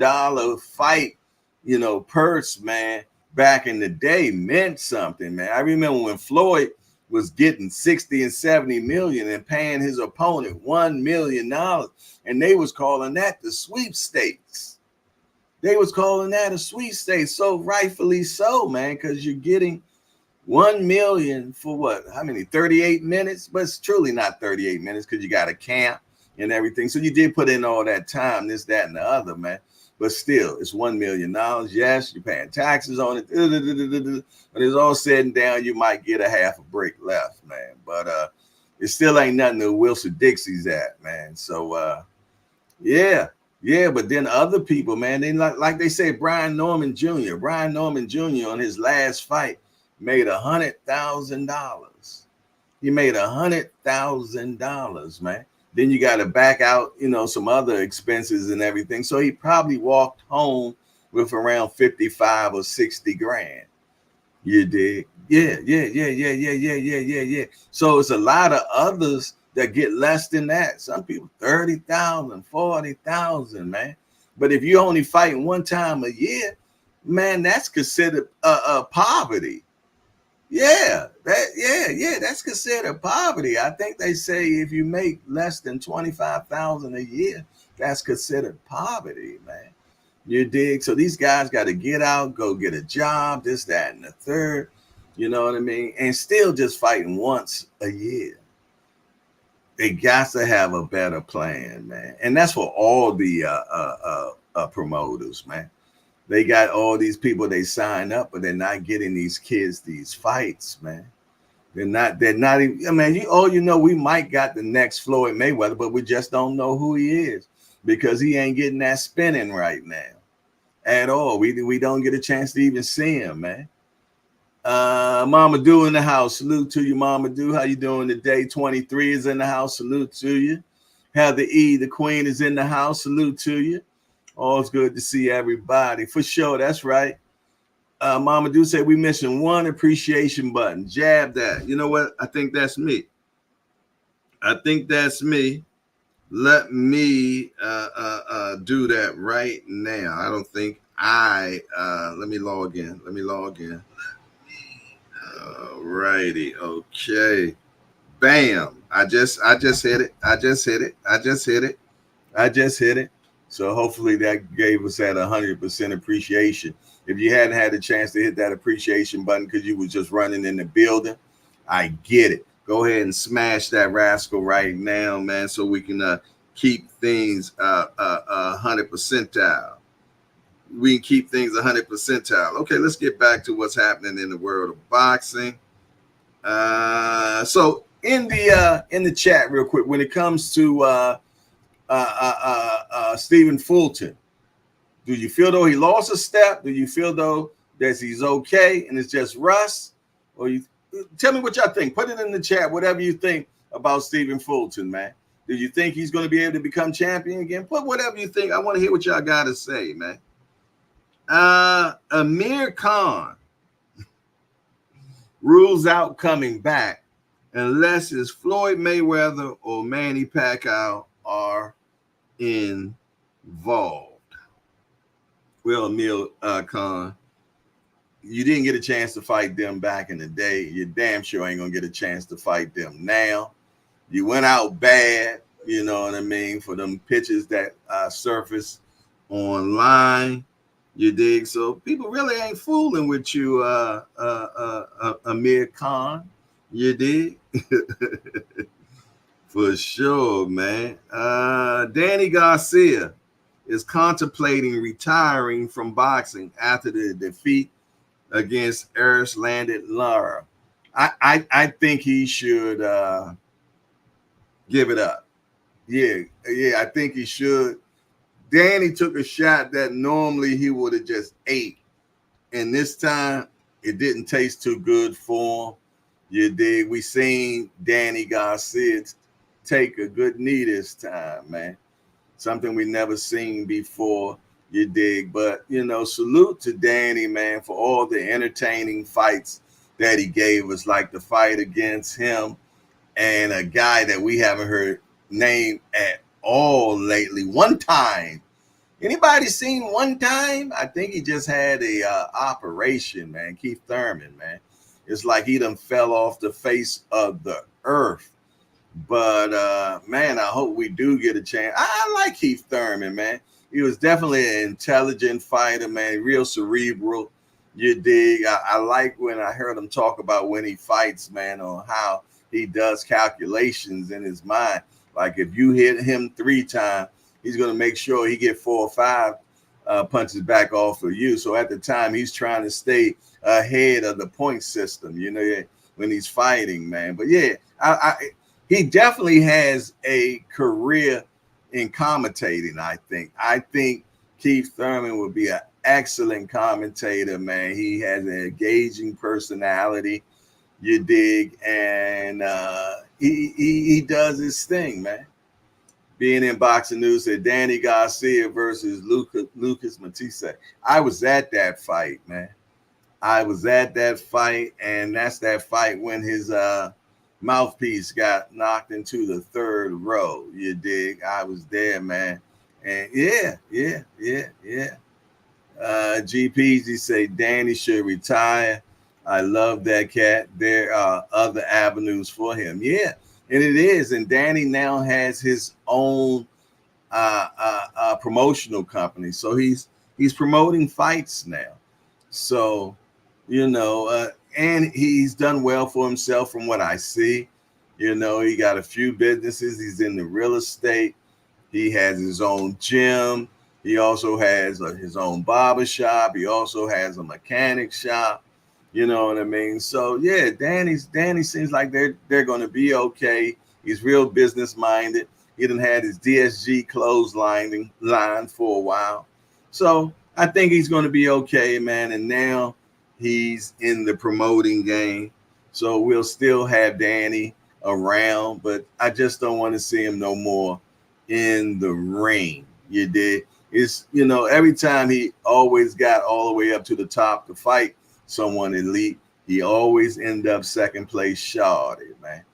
fight, purse, man, back in the day meant something, man. I remember when Floyd was getting 60 and 70 million and paying his opponent $1 million. And they was calling that the sweepstakes. They was calling that a sweepstakes. So rightfully so, man, because you're getting 1 million for what? How many? 38 minutes? But it's truly not 38 minutes because you got a camp and everything. So you did put in all that time, this, that, and the other, man. But still, it's $1 million. Yes, you're paying taxes on it. When it's all said and down, you might get a half a break left, man. But It still ain't nothing to Wilson Dixie's at, man. So yeah, yeah. But then other people, man, they like they say Brian Norman Jr. Brian Norman Jr. on his last fight made $100,000. He made $100,000, man. Then you got to back out, some other expenses and everything. So he probably walked home with around 55 or 60 grand. You dig? Yeah, yeah, yeah, yeah, yeah, yeah, yeah, yeah, yeah. So it's a lot of others that get less than that. Some people 30,000, 40,000, man. But if you only fighting one time a year, man, that's considered poverty. Yeah, that's considered poverty. I think they say if you make less than 25,000 a year, that's considered poverty, man. You dig? So these guys got to get out, go get a job, this, that, and the third. You know what I mean? And still just fighting once a year. They got to have a better plan, man. And that's for all the promoters, man. They got all these people they sign up, but they're not getting these kids these fights, man. They're not even, I mean, we might got the next Floyd Mayweather, but we just don't know who he is because he ain't getting that spinning right now at all. We don't get a chance to even see him, man. Mama Do in the house. Salute to you, Mama Do. How you doing today? 23 is in the house. Salute to you. Heather E, the queen, is in the house. Salute to you. Always good to see everybody. For sure, that's right. Mama Do say we missing one appreciation button. Jab that. You know what? I think that's me. Let me do that right now. I don't think let me log in. Alrighty, okay. Bam. I just hit it. So hopefully that gave us that 100% appreciation. If you hadn't had a chance to hit that appreciation button because you was just running in the building, I get it. Go ahead and smash that rascal right now, man, so we can keep things 100 percentile. We can keep things 100 percentile. Okay, let's get back to what's happening in the world of boxing. So in the chat, real quick, when it comes to Stephen Fulton, do you feel though he lost a step? Do you feel though that he's okay and it's just rust? Or you tell me what y'all think. Put it in the chat, whatever you think about Stephen Fulton, man. Do you think he's going to be able to become champion again? Put whatever you think. I want to hear what y'all got to say, man. Amir Khan rules out coming back unless it's Floyd Mayweather or Manny Pacquiao are involved. Well, Amir Khan, you didn't get a chance to fight them back in the day. You damn sure ain't gonna get a chance to fight them now. You went out bad, you know what I mean, for them pictures that surfaced online. You dig? So people really ain't fooling with you, Amir Khan. You dig? For sure, man. Danny Garcia is contemplating retiring from boxing after the defeat against Erislandet Lara. I think he should give it up. Yeah, I think he should. Danny took a shot that normally he would have just ate. And this time, it didn't taste too good for him. You dig? We seen Danny Garcia take a good knee this time, man. Something we never seen before. You dig? But, salute to Danny, man, for all the entertaining fights that he gave us, like the fight against him and a guy that we haven't heard name at all lately. One Time. Anybody seen One Time? I think he just had a operation, man. Keith Thurman, man. It's like he done fell off the face of the earth. But, man, I hope we do get a chance. I like Keith Thurman, man. He was definitely an intelligent fighter, man. Real cerebral. You dig? I like when I heard him talk about when he fights, man, on how he does calculations in his mind. Like if you hit him 3 times, he's going to make sure he get 4 or 5 punches back off of you. So at the time, he's trying to stay ahead of the point system, when he's fighting, man. But yeah, he definitely has a career in commentating. I think Keith Thurman would be an excellent commentator, man. He has an engaging personality, you dig, and he does his thing, man. Being in boxing news said Danny Garcia versus Lucas Matisse. I was at that fight, man. I was at that fight, and that's that fight when his mouthpiece got knocked into the third row. You dig? I was there, man. And yeah. GPG say Danny should retire. I love that cat. There are other avenues for him. Yeah, and it is. And Danny now has his own promotional company, so he's promoting fights now. So, and he's done well for himself from what I see. He got a few businesses. He's in the real estate. He has his own gym. He also has his own barber shop. He also has a mechanic shop. You know what I mean? So yeah, Danny seems like they're going to be okay. He's real business minded. He done had his DSG clotheslining line for a while. So I think he's going to be okay, man. And now he's in the promoting game. So we'll still have Danny around, but I just don't want to see him no more in the ring. You did. It's, every time he always got all the way up to the top to fight someone elite, he always end up second place shorty, man.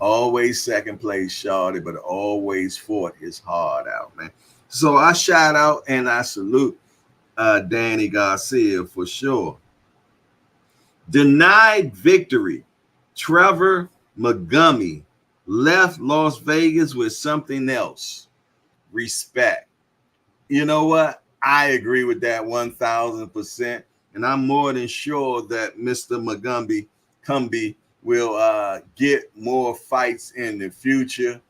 Always second place shorty, but always fought his heart out, man. So I shout out and I salute Danny Garcia for sure. Denied victory. Trevor Magumi left Las Vegas with something else. Respect. You know what? I agree with that 1,000%. And I'm more than sure that Mr. Cumby will get more fights in the future.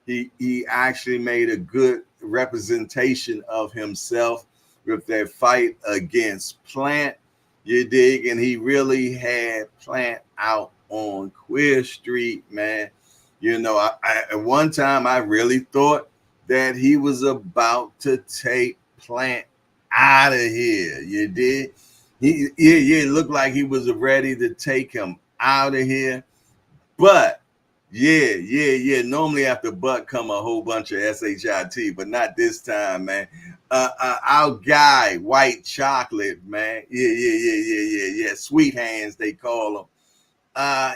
He actually made a good representation of himself with that fight against Plant. You dig? And he really had Plant out on Queer Street, man. At one time I really thought that he was about to take Plant out of here. You did? It looked like he was ready to take him out of here. But yeah. Normally after Buck come a whole bunch of SHIT, but not this time, man. Our guy, White Chocolate, man. Yeah. Sweet Hands, they call him.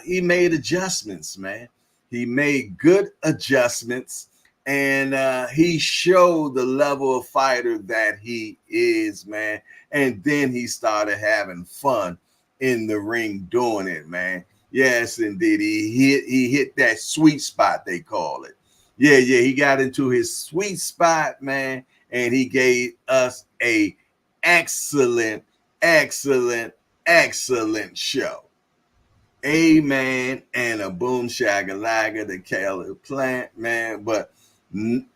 He made adjustments, man. He made good adjustments, and he showed the level of fighter that he is, man. And then he started having fun in the ring doing it, man. Yes, indeed. He hit that sweet spot, they call it. Yeah. He got into his sweet spot, man, and he gave us a excellent show. Amen and a boom shagalaga to Caleb Plant, man. But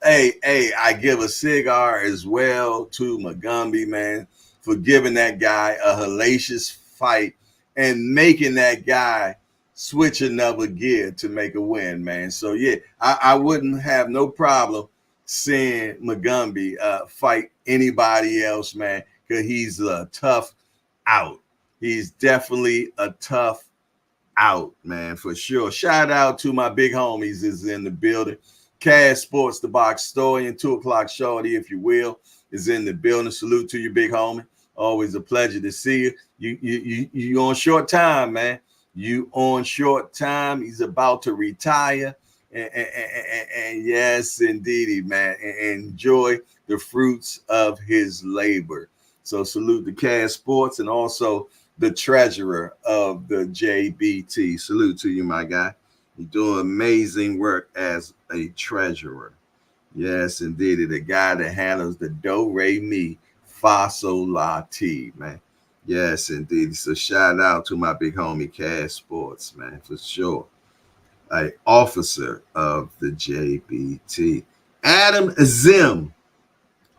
hey, I give a cigar as well to Magumby, man, for giving that guy a hellacious fight and making that guy switch another gear to make a win, man. So yeah, I wouldn't have no problem seeing Magumby fight anybody else, man, because he's a tough out. He's definitely a tough out, man, for sure. Shout out to my big homies is in the building. Cash Sports, the box story, and 2 o'clock shorty, if you will, is in the building. Salute to you, big homie. Always a pleasure to see you. You on short time, man. You on short time. He's about to retire. And yes, indeed, man. And enjoy the fruits of his labor. So salute the Cash Sports and also the treasurer of the JBT. Salute to you, my guy. You're doing amazing work as a treasurer. Yes, indeed. The guy that handles the do, re, mi, fa, sol, la, ti, man. Yes, indeed. So shout out to my big homie Cash Sports, man, for sure. An officer of the JBT. Adam Zim,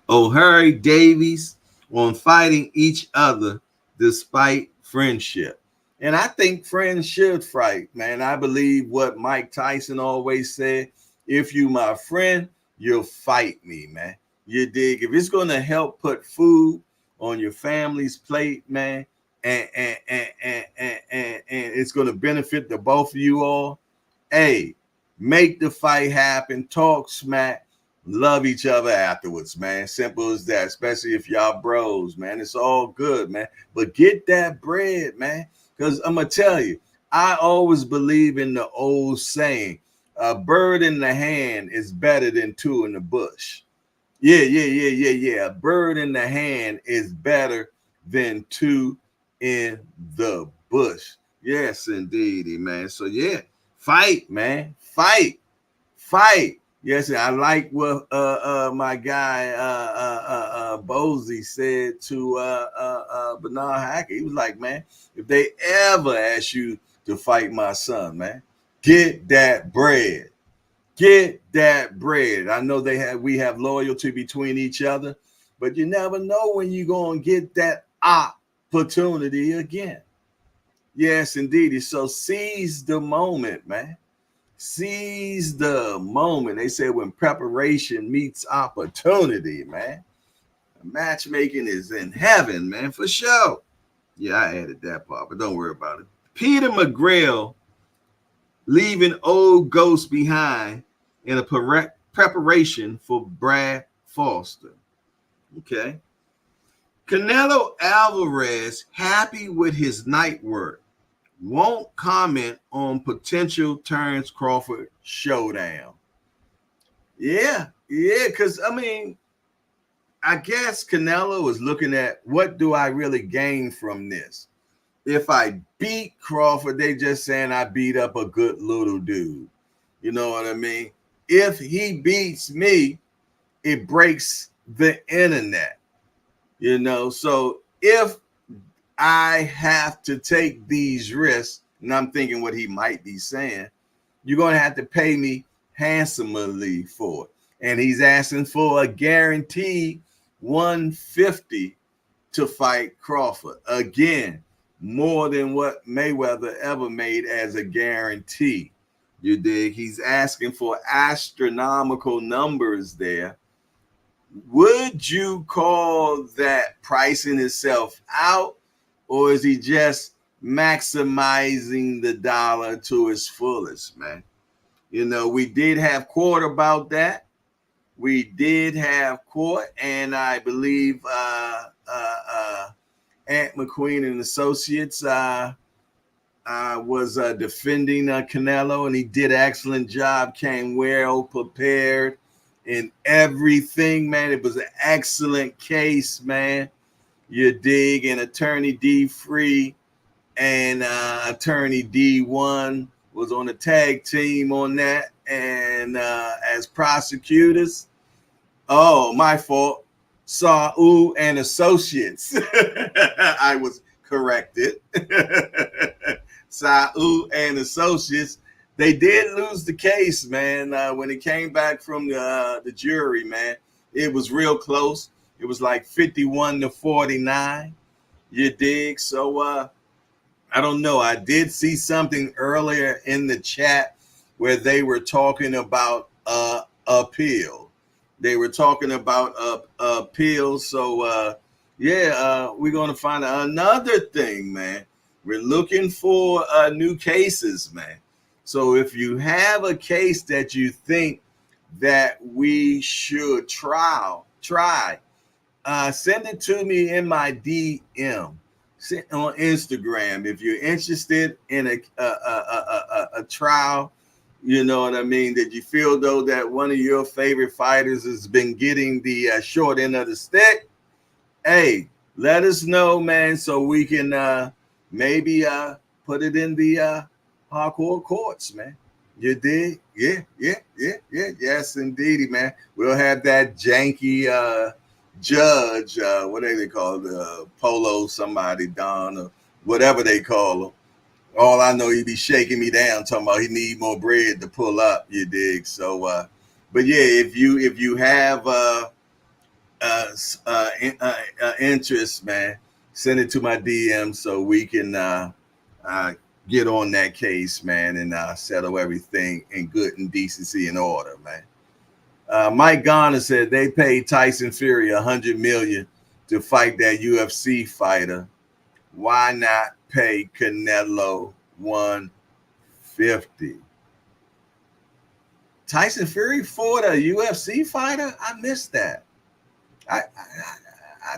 O'Hare Davies on fighting each other despite friendship. And I think friends should fight, man. I believe what Mike Tyson always said, if you my friend, you'll fight me, man. You dig? If it's gonna help put food on your family's plate, man, and it's gonna benefit the both of you all, hey, make the fight happen, talk smack, love each other afterwards, man. Simple as that, especially if y'all bros, man. It's all good, man. But get that bread, man. Because I'm going to tell you, I always believe in the old saying, a bird in the hand is better than two in the bush. Yeah. A bird in the hand is better than two in the bush. Yes, indeedy, man. So, yeah, fight, man. Fight. Yes, I like what my guy Bozy said to Bernard Hackett. He was like, man, if they ever ask you to fight my son, man, get that bread. Get that bread. I know we have loyalty between each other, but you never know when you're gonna get that opportunity again. Yes, indeed. So seize the moment, man. Seize the moment. They say when preparation meets opportunity, man. Matchmaking is in heaven, man, for sure. Yeah, I added that part, but don't worry about it. Peter McGrail leaving old ghosts behind in a preparation for Brad Foster. Okay. Canelo Alvarez happy with his night work. Won't comment on potential Terence Crawford showdown. Yeah, because I mean, I guess Canelo was looking at what do I really gain from this? If I beat Crawford, they just saying I beat up a good little dude. You know what I mean? If he beats me, it breaks the internet. So if I have to take these risks, and I'm thinking what he might be saying, you're going to have to pay me handsomely for it. And he's asking for a guaranteed 150 to fight Crawford. Again, more than what Mayweather ever made as a guarantee. You dig? He's asking for astronomical numbers there. Would you call that pricing itself out, or is he just maximizing the dollar to its fullest, man? We did have court about that. We did have court, and I believe Ant McQueen and Associates was defending Canelo, and he did an excellent job, came well prepared in everything, man. It was an excellent case, man. You dig? And Attorney D. Free and Attorney D1 was on the tag team on that. And as prosecutors, oh, my fault. Saul and Associates. I was corrected. Saul and Associates. They did lose the case, man. When it came back from the jury, man, it was real close. It was like 51-49. You dig? So I don't know. I did see something earlier in the chat where they were talking about appeal. They were talking about appeals. So, we're going to find another thing, man. We're looking for new cases, man. So if you have a case that you think that we should try, send it to me in my DM on Instagram. If you're interested in a trial, you know what I mean, that you feel though that one of your favorite fighters has been getting the short end of the stick, hey, let us know, man, so we can maybe put it in the hardcore courts, man. You did? Yeah. Yes, indeedy, man. We'll have that janky judge, what do they call the Polo somebody, Don, or whatever they call him. All I know, he be shaking me down, talking about he need more bread to pull up. You dig? So, but yeah, if you have interest, man, send it to my DM so we can get on that case, man, and settle everything in good and decency and order, man. Mike Garner said they paid Tyson Fury $100 million to fight that UFC fighter. Why not pay Canelo 150? Tyson Fury fought a UFC fighter? I missed that. I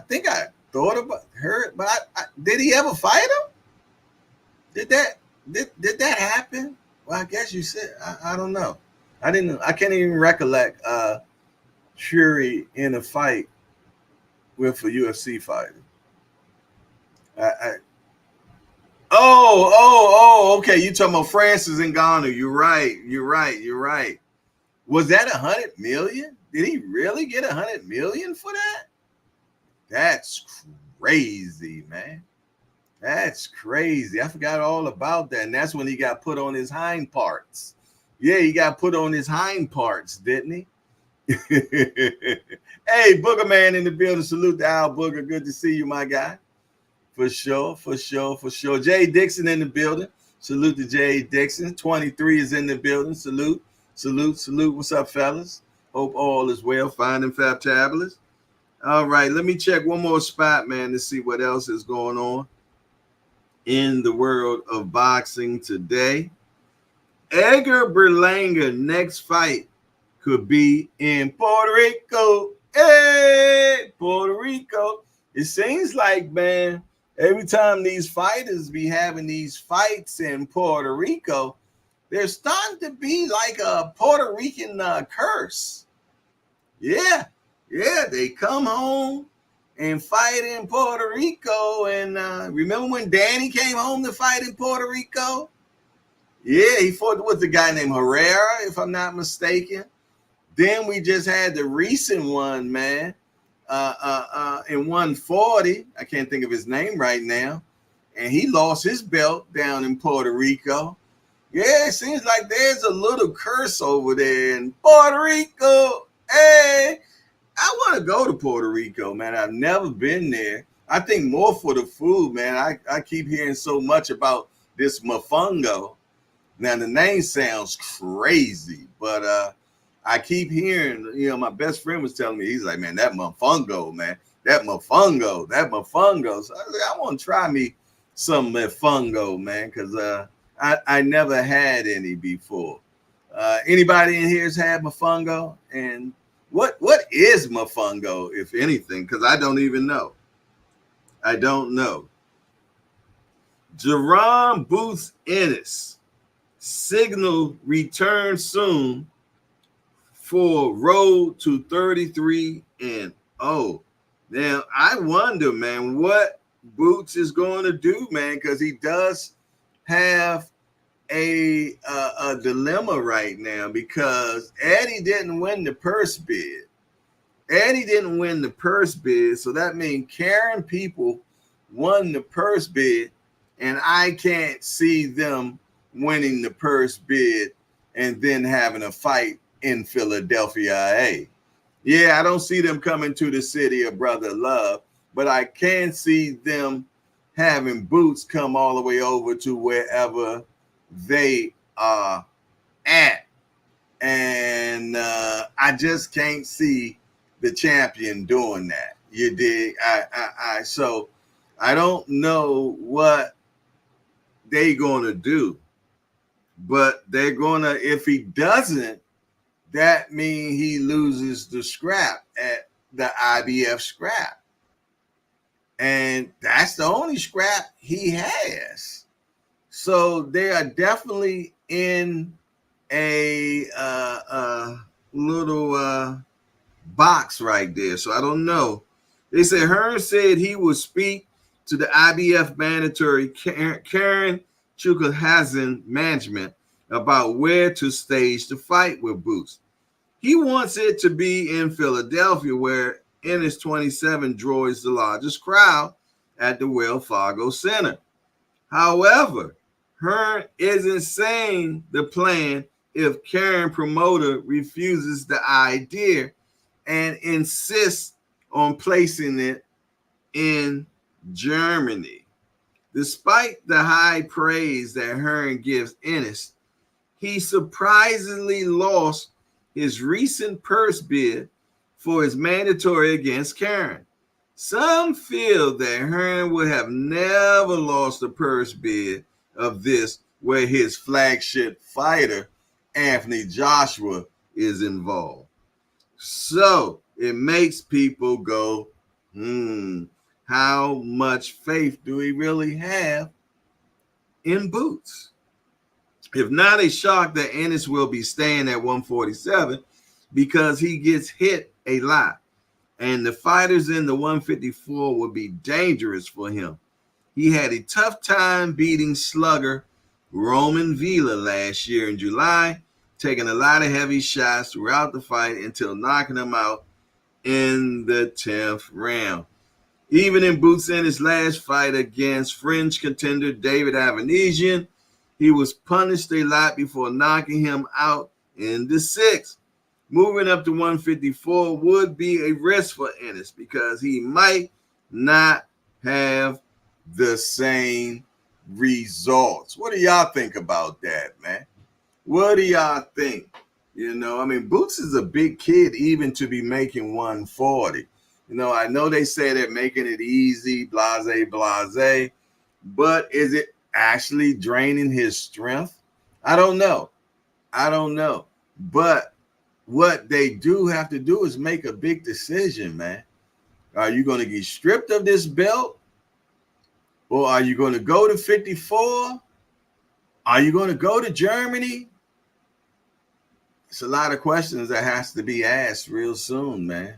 think I thought about heard, but did he ever fight him? Did that happen? Well, I guess you said. I don't know. I can't even recollect Fury in a fight with a UFC fighter. Okay. You talking about Francis Ngannou? You're right. Was that $100 million? Did he really get $100 million for that? That's crazy, man. That's crazy. I forgot all about that. And that's when he got put on his hind parts. Yeah, he got put on his hind parts, didn't he? Hey, Booger Man in the building. Salute to Al Booger. Good to see you, my guy. For sure. Jay Dixon in the building. Salute to Jay Dixon. 23 is in the building. Salute. What's up, fellas? Hope all is well. Fine and fabtabulous. All right, let me check one more spot, man, to see what else is going on in the world of boxing today. Edgar Berlanga next fight could be in Puerto Rico. Hey, Puerto Rico. It seems like, man, every time these fighters be having these fights in Puerto Rico, there's starting to be like a Puerto Rican curse. Yeah, they come home and fight in Puerto Rico. And remember when Danny came home to fight in Puerto Rico? Yeah, he fought with a guy named Herrera, if I'm not mistaken. Then we just had the recent one, man, in 140. I can't think of his name right now. And he lost his belt down in Puerto Rico. Yeah, it seems like there's a little curse over there in Puerto Rico. Hey, I want to go to Puerto Rico, man. I've never been there. I think more for the food, man. I keep hearing so much about this mofongo. Now, the name sounds crazy, but I keep hearing, my best friend was telling me, he's like, man, that mofongo, man. That mofongo. So I want to try me some mofongo, man, because I never had any before. Anybody in here has had mofongo? And what is mofongo, if anything? Because I don't even know. I don't know. Jerron Booth Ennis signal return soon for road to 33-0. Now I wonder, man, what Boots is going to do, man, because he does have a dilemma right now, because Eddie didn't win the purse bid. So that means Karen people won the purse bid, and I can't see them winning the purse bid and then having a fight in Philadelphia, IA. Yeah, I don't see them coming to the city of brother love, but I can see them having Boots come all the way over to wherever they are at. And I just can't see the champion doing that. You dig? So I don't know what they're going to do, but they're going to, if he doesn't, that means he loses the scrap at the IBF scrap. And that's the only scrap he has. So they are definitely in a little box right there. So I don't know. They said Hearn said he would speak to the IBF mandatory Karen Chukahazan management about where to stage the fight with Boots. He wants it to be in Philadelphia, where Ennis 27 draws the largest crowd at the Wells Fargo Center. However, Hearn isn't saying the plan if Karen promoter refuses the idea and insists on placing it in Germany. Despite the high praise that Hearn gives Ennis, he surprisingly lost his recent purse bid for his mandatory against Karen. Some feel that Hearn would have never lost a purse bid of this where his flagship fighter, Anthony Joshua, is involved. So it makes people go, how much faith do we really have in Boots? If not, a shock that Ennis will be staying at 147 because he gets hit a lot. And the fighters in the 154 will be dangerous for him. He had a tough time beating slugger Roman Vila last year in July, taking a lot of heavy shots throughout the fight until knocking him out in the 10th round. Even in Boots Ennis' last fight against fringe contender David Avanesian, he was punished a lot before knocking him out in the 6th. Moving up to 154 would be a risk for Ennis because he might not have the same results. What do y'all think about that, man? What do y'all think? You know, I mean, Boots is a big kid even to be making 140. You know, I know they say they're making it easy, blase, blase, but is it actually draining his strength? I don't know. But what they do have to do is make a big decision, man. Are you going to get stripped of this belt? Or are you going to go to 54? Are you going to go to Germany? It's a lot of questions that has to be asked real soon, man.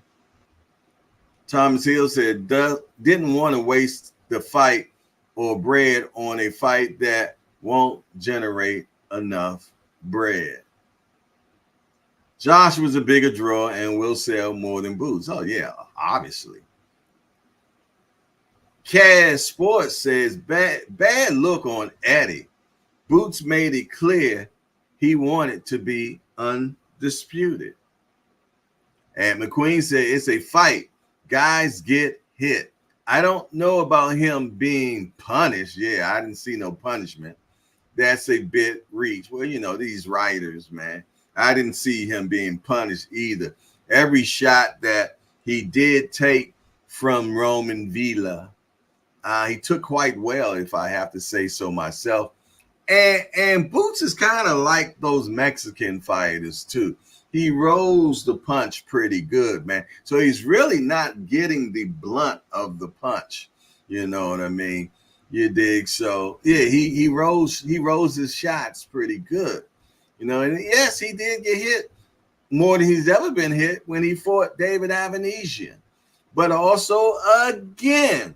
Thomas Hill said, didn't want to waste the fight or bread on a fight that won't generate enough bread. Josh was a bigger draw and will sell more than Boots. Oh, yeah, obviously. Cash Sports says, bad look on Eddie. Boots made it clear he wanted to be undisputed. And McQueen said, it's a fight. Guys get hit. I don't know about him being punished. Yeah, I didn't see no punishment. That's a bit reach. Well, you know, these writers, man. I didn't see him being punished either. Every shot that he did take from Roman Vila, he took quite well, if I have to say so myself. And Boots is kind of like those Mexican fighters, too. He rolls the punch pretty good, man. So he's really not getting the blunt of the punch. You know what I mean? You dig? So, yeah, he rolls his shots pretty good. You know, and yes, he did get hit more than he's ever been hit when he fought David Avanesian. But also, again,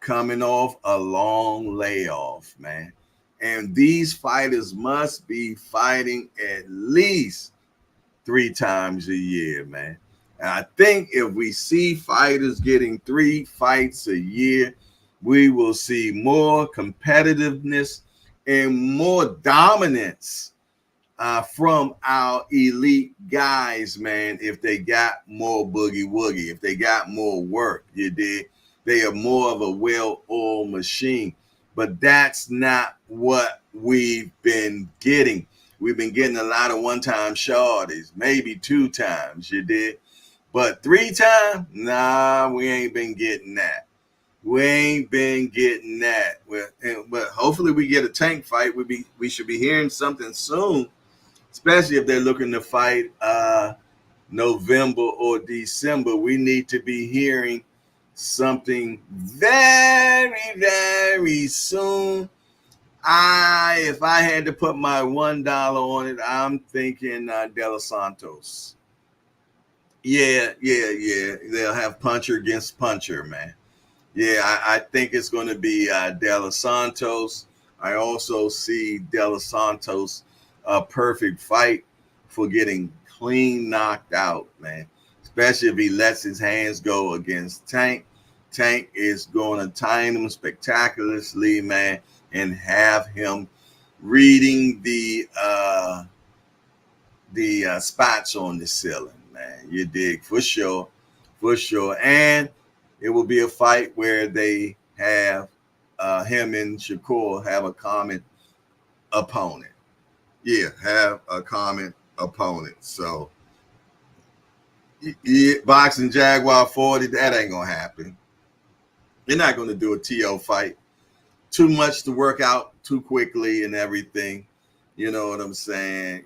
coming off a long layoff, man. And these fighters must be fighting at least 3 times a year, man. And I think if we see fighters getting 3 fights a year, we will see more competitiveness and more dominance from our elite guys, man. If they got more boogie woogie, if they got more work, you did. They are more of a well-oiled machine. But that's not what we've been getting. We've been getting a lot of one-time shorties, maybe 2 times, you did. But 3 times, nah, we ain't been getting that. We ain't been getting that. But hopefully we get a Tank fight. We should be hearing something soon, especially if they're looking to fight November or December. We need to be hearing something very, very soon. If I had to put my $1 on it, I'm thinking De Los Santos. Yeah. They'll have puncher against puncher, man. Yeah, I think it's going to be De Los Santos. I also see De Los Santos a perfect fight for getting clean knocked out, man. Especially if he lets his hands go against Tank. Tank is going to time him spectacularly, man, and have him reading the spots on the ceiling, man. You dig? For sure. And it will be a fight where they have him and Shakur have a common opponent. Yeah, have a common opponent. So boxing Jaguar 40, that ain't gonna happen. They're not gonna do a TO fight. Too much to work out too quickly and everything. You know what I'm saying?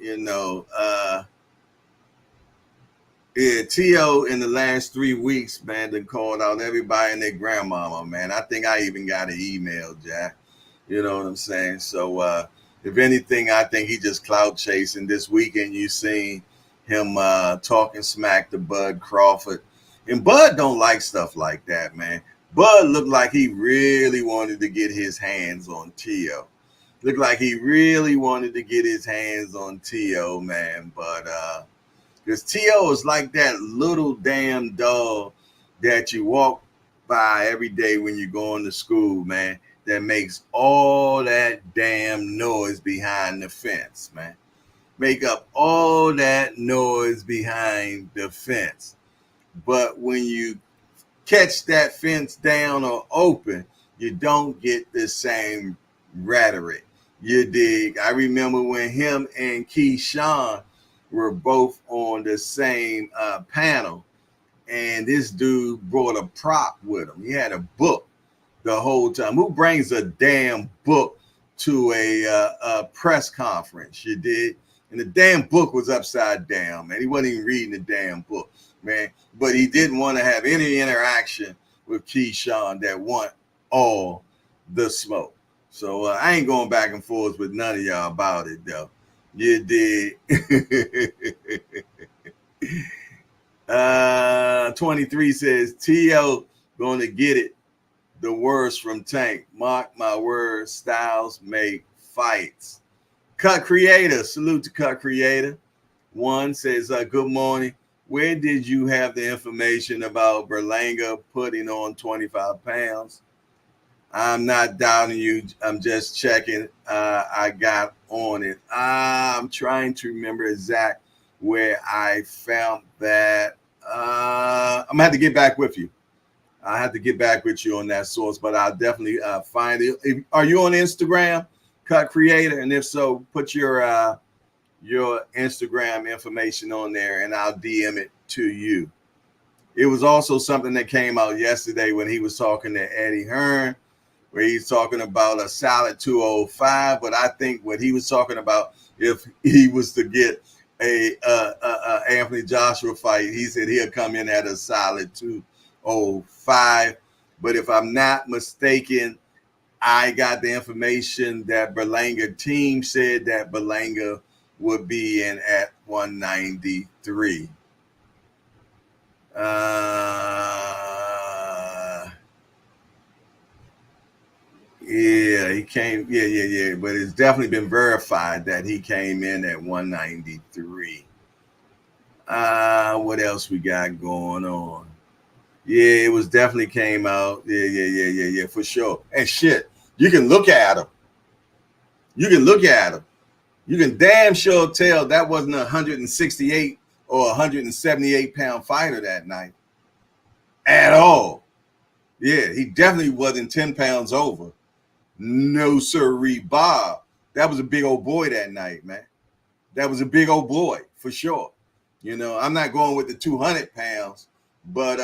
Yeah, T.O. in the last 3 weeks, man, done called out everybody and their grandmama, man. I think I even got an email, Jack. You know what I'm saying? So if anything, I think he just clout chasing. This weekend you seen him talking smack to Bud Crawford. And Bud don't like stuff like that, man. Bud looked like he really wanted to get his hands on T.O. Looked like he really wanted to get his hands on T.O., man. But because T.O. is like that little damn dog that you walk by every day when you're going to school, man, that makes all that damn noise behind the fence, man. Make up all that noise behind the fence. But when you catch that fence down or open, you don't get the same rhetoric. You dig? I remember when him and Keyshawn were both on the same panel, and this dude brought a prop with him. He had a book the whole time. Who brings a damn book to a press conference? You did. And the damn book was upside down, man. He wasn't even reading the damn book, man. But he didn't want to have any interaction with Keyshawn that want all the smoke. So I ain't going back and forth with none of y'all about it, though. You did. 23 says, T.O. going to get it the worst from Tank. Mark my words, styles make fights. Cut Creator, salute to Cut Creator. One says, good morning. Where did you have the information about Berlanga putting on 25 pounds? I'm not doubting you. I'm just checking. I got on it. I'm trying to remember exact where I found that. I'm going to have to get back with you. I have to get back with you on that source, but I'll definitely find it. Are you on Instagram, Cut Creator? And if so, put your Instagram information on there and I'll DM it to you. It was also something that came out yesterday when he was talking to Eddie Hearn, where he's talking about a solid 205. But I think what he was talking about, if he was to get a Anthony Joshua fight, he said he'll come in at a solid 205. But if I'm not mistaken, I got the information that Berlanga team said that Berlanga would be in at 193. Yeah, he came. Yeah. But it's definitely been verified that he came in at 193. What else we got going on? Yeah, it was definitely came out. Yeah, for sure. And shit, you can look at him. You can damn sure tell that wasn't a 168 or 178 pound fighter that night at all. Yeah, he definitely wasn't 10 pounds over. No, sirree, Bob. That was a big old boy that night, man. That was a big old boy for sure. You know, I'm not going with the 200 pounds, but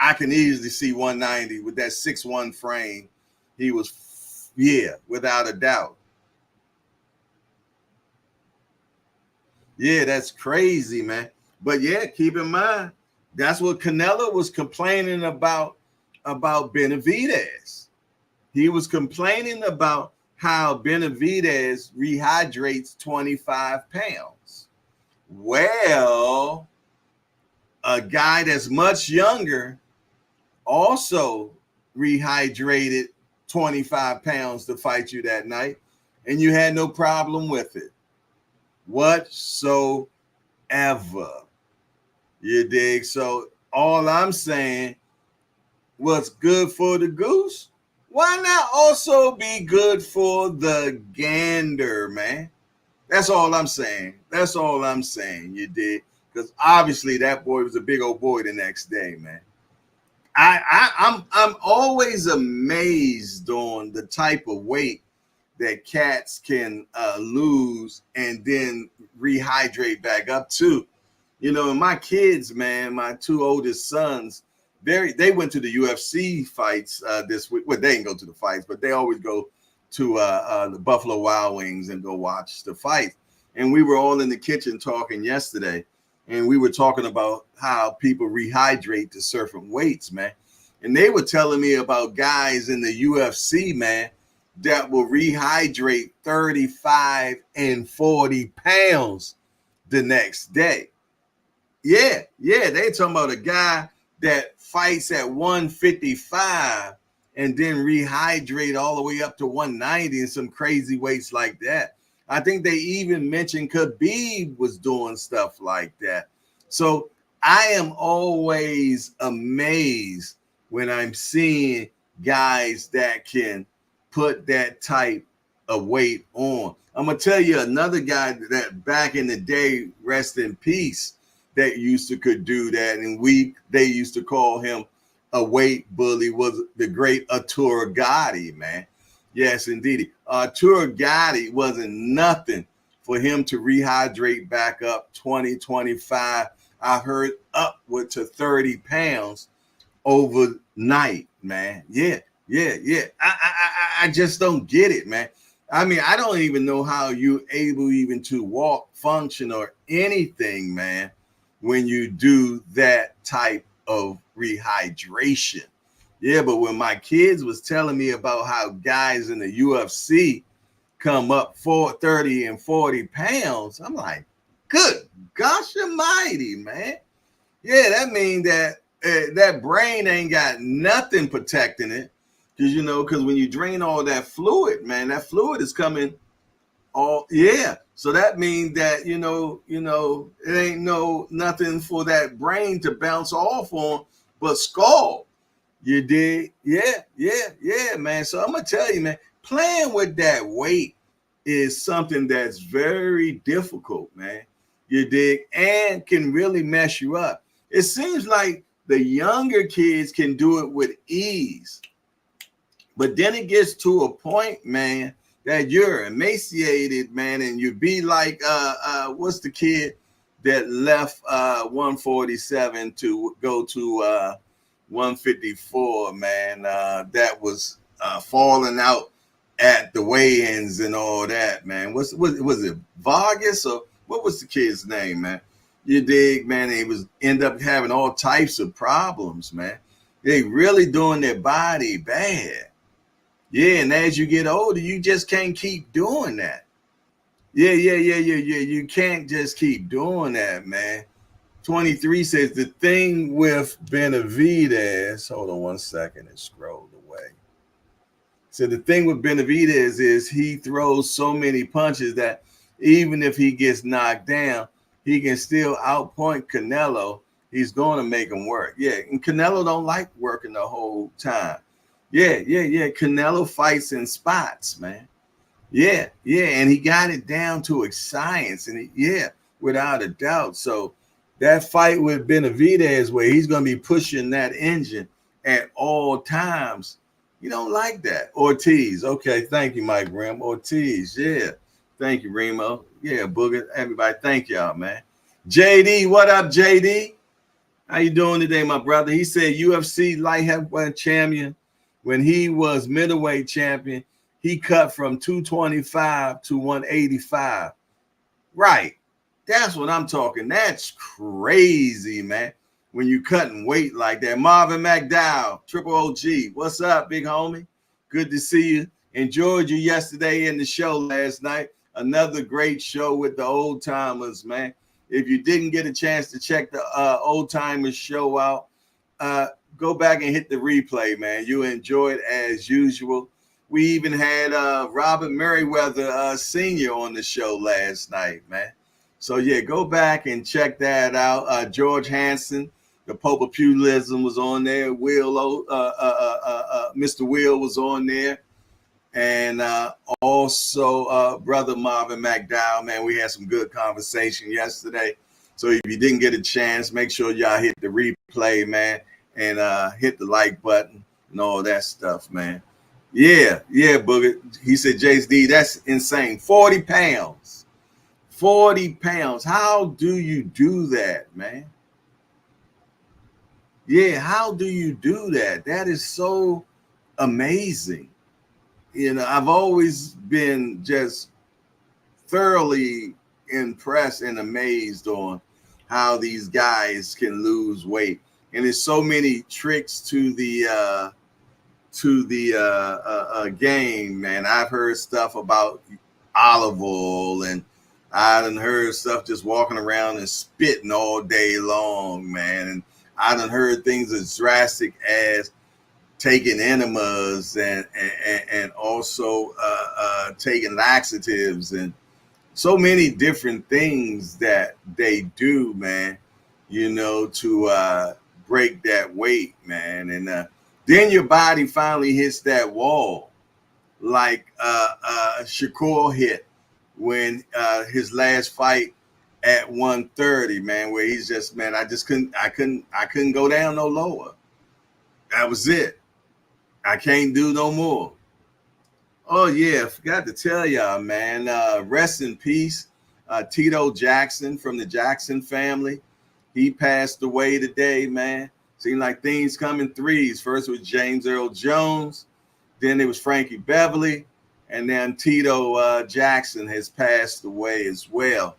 I can easily see 190 with that 6'1" frame. He was, yeah, without a doubt. Yeah, that's crazy, man. But yeah, keep in mind, that's what Canelo was complaining about Benavidez. He was complaining about how Benavidez rehydrates 25 pounds. Well, a guy that's much younger also rehydrated 25 pounds to fight you that night, and you had no problem with it whatsoever. You dig? So all I'm saying, what's good for the goose, why not also be good for the gander, man? That's all I'm saying. You dig? Because obviously that boy was a big old boy the next day, man. I'm always amazed on the type of weight that cats can lose and then rehydrate back up to. You know, and my kids, man, my two oldest sons, they went to the UFC fights this week. Well, they didn't go to the fights, but they always go to the Buffalo Wild Wings and go watch the fight. And we were all in the kitchen talking yesterday, and we were talking about how people rehydrate to certain weights, man. And they were telling me about guys in the UFC, man, that will rehydrate 35 and 40 pounds the next day. Yeah, they talking about a guy that fights at 155 and then rehydrate all the way up to 190 and some crazy weights like that. I think they even mentioned Khabib was doing stuff like that. So I am always amazed when I'm seeing guys that can put that type of weight on. I'm gonna tell you another guy that back in the day, rest in peace, that used to could do that, and they used to call him a weight bully, was the great Arturo Gatti, man. Yes, indeed. Arturo Gatti wasn't nothing for him to rehydrate back up 20, 25. I heard upward to 30 pounds overnight, man. Yeah. I just don't get it, man. I mean, I don't even know how you're able even to walk, function, or anything, man, when you do that type of rehydration. Yeah, but when my kids was telling me about how guys in the UFC come up 30 and 40 pounds, I'm like, good gosh almighty, man. Yeah, that means that that brain ain't got nothing protecting it. Because when you drain all that fluid, man, that fluid is coming all, yeah. So that means that, it ain't nothing for that brain to bounce off on but skull. You dig? Yeah, man. So I'm going to tell you, man, playing with that weight is something that's very difficult, man. You dig? And can really mess you up. It seems like the younger kids can do it with ease. But then it gets to a point, man, that you're emaciated, man, and you be like, what's the kid that left 147 to go to 154, man, that was falling out at the weigh-ins and all that, man. Was it Vargas, or what was the kid's name, man? You dig, man? He end up having all types of problems, man. They really doing their body bad. Yeah, and as you get older, you just can't keep doing that. Yeah. You can't just keep doing that, man. 23 says the thing with Benavidez. Hold on one second, it scrolled away. So the thing with Benavidez is he throws so many punches that even if he gets knocked down, he can still outpoint Canelo. He's going to make him work. Yeah, and Canelo don't like working the whole time. Yeah. Canelo fights in spots, man. Yeah, and he got it down to a science, and without a doubt. So that fight with Benavidez, where he's going to be pushing that engine at all times, you don't like that. Ortiz, okay, thank you, Mike Rim. Ortiz, yeah, thank you, Remo. Yeah, Booger, everybody, thank y'all, man. JD, what up, JD? How you doing today, my brother? He said UFC light heavyweight champion. When he was middleweight champion, he cut from 225 to 185. Right. That's what I'm talking. That's crazy, man. When you cutting weight like that. Marvin McDowell, Triple OG. What's up, big homie? Good to see you. Enjoyed you yesterday in the show last night. Another great show with the old timers, man. If you didn't get a chance to check the old timers show out, go back and hit the replay, man. You enjoy it as usual. We even had Robert Merriweather Sr. on the show last night, man. So, yeah, go back and check that out. George Hansen, the Pope of Pugilism, was on there. Mr. Will was on there. And also Brother Marvin McDowell, man. We had some good conversation yesterday. So if you didn't get a chance, make sure y'all hit the replay, man. and hit the like button and all that stuff, man. Yeah, Booger. He said, JD, that's insane. 40 pounds. 40 pounds. How do you do that, man? Yeah, how do you do that? That is so amazing. I've always been just thoroughly impressed and amazed on how these guys can lose weight. And there's so many tricks to the game, man. I've heard stuff about olive oil, and I done heard stuff just walking around and spitting all day long, man. And I done heard things as drastic as taking enemas and also taking laxatives and so many different things that they do, man, to break that weight, man. And then your body finally hits that wall like Shakur hit when his last fight at 130, man, where he's just, man, I couldn't go down no lower. That was it. I can't do no more. Oh yeah, I forgot to tell y'all, man. Rest in peace, Tito Jackson from the Jackson family. He passed away today, man. Seemed like things come in threes. First was James Earl Jones, then it was Frankie Beverly, and then Tito Jackson has passed away as well.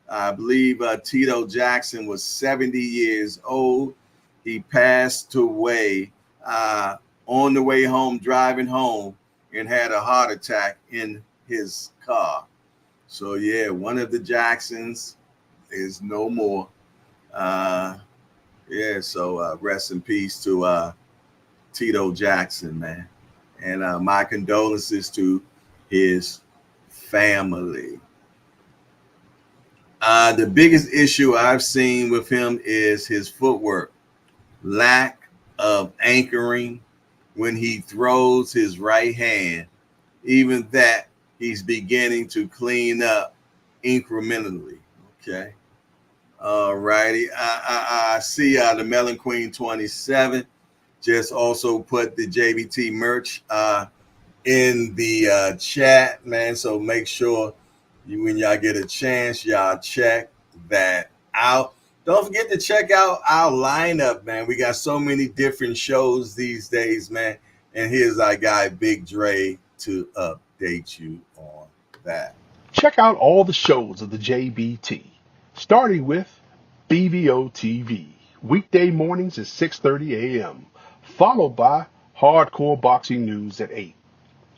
I believe Tito Jackson was 70 years old. He passed away on the way home, driving home, and had a heart attack in his car. So yeah, one of the Jacksons is no more. So rest in peace to Tito Jackson, man. And my condolences to his family. The biggest issue I've seen with him is his footwork, lack of anchoring when he throws his right hand. Even that he's beginning to clean up incrementally. Okay. All righty. I see the Melon Queen 27 just also put the JBT merch in the chat, man. So make sure when y'all get a chance, y'all check that out. Don't forget to check out our lineup, man. We got so many different shows these days, man. And here's our guy, Big Dre, to update you on that. Check out all the shows of the JBT, starting with BBO TV, weekday mornings at 6:30 a.m., followed by Hardcore Boxing News at 8.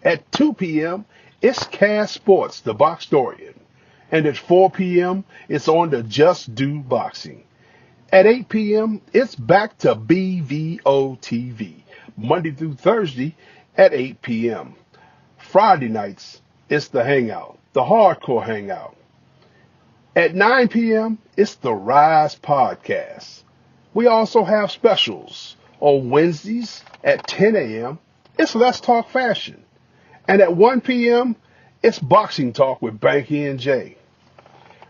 At 2 p.m., it's Cass Sports, the Boxtorian. And at 4 p.m., it's on the Just Do Boxing. At 8 p.m., it's back to BVO TV, Monday through Thursday at 8 p.m. Friday nights, it's the Hangout, the Hardcore Hangout. At 9 p.m., it's the Rise Podcast. We also have specials. On Wednesdays at 10 a.m., it's Let's Talk Fashion. And at 1 p.m., it's Boxing Talk with Banky and Jay.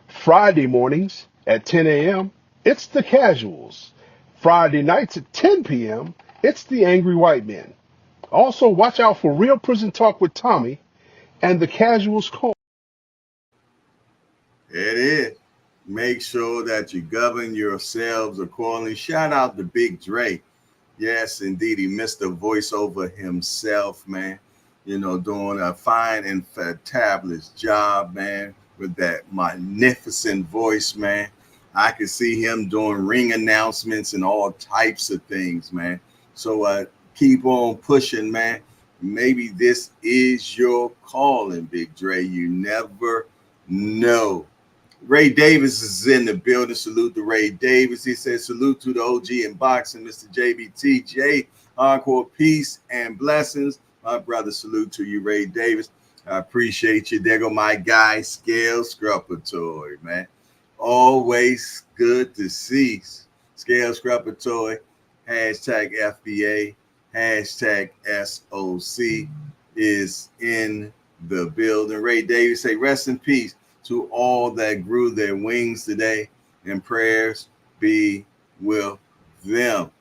Friday mornings at 10 a.m., it's The Casuals. Friday nights at 10 p.m., it's The Angry White Men. Also, watch out for Real Prison Talk with Tommy and The Casuals Call. It is. Make sure that you govern yourselves accordingly. Shout out to Big Dre. Yes, indeed. He missed the voiceover himself, man. Doing a fine and fantabulous job, man, with that magnificent voice, man. I could see him doing ring announcements and all types of things, man. So keep on pushing, man. Maybe this is your calling, Big Dre. You never know. Ray Davis is in the building. Salute to Ray Davis. He says, salute to the OG in boxing, Mr. JBTJ. Hardcore peace and blessings. My brother, salute to you, Ray Davis. I appreciate you. There go my guy, Scale Scrupatory, man. Always good to see. Scale Scrupatory, hashtag FBA, hashtag SOC is in the building. Ray Davis say, rest in peace to all that grew their wings today, and prayers be with them.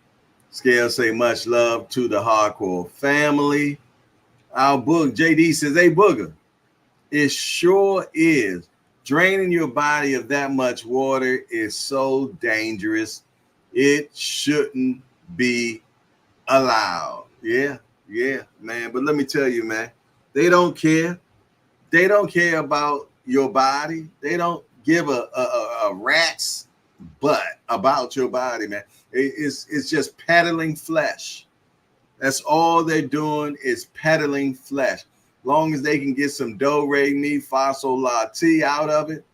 Scale say much love to the hardcore family. Our book, JD says, hey, Booger, it sure is. Draining your body of that much water is so dangerous. It shouldn't be allowed. Yeah, man. But let me tell you, man, they don't care. They don't care about your body. They don't give a rat's butt about your body, man. It's just peddling flesh. That's all they're doing is peddling flesh. Long as they can get some do re mi fa sol la ti out of it,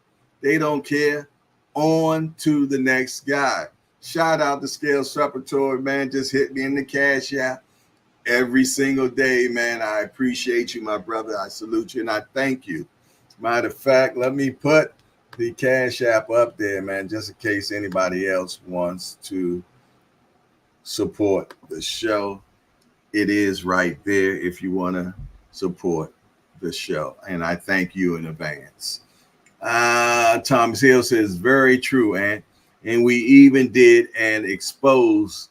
they don't care. On to the next guy. Shout out to Scale Preparatory, man. Just hit me in the cash app every single day, man. I appreciate you, my brother. I salute you and I thank you. Matter of fact, let me put the cash app up there, man, just in case anybody else wants to support the show. It is right there if you want to support the show. And I thank you in advance. Thomas Hill says, very true, and we even did an expose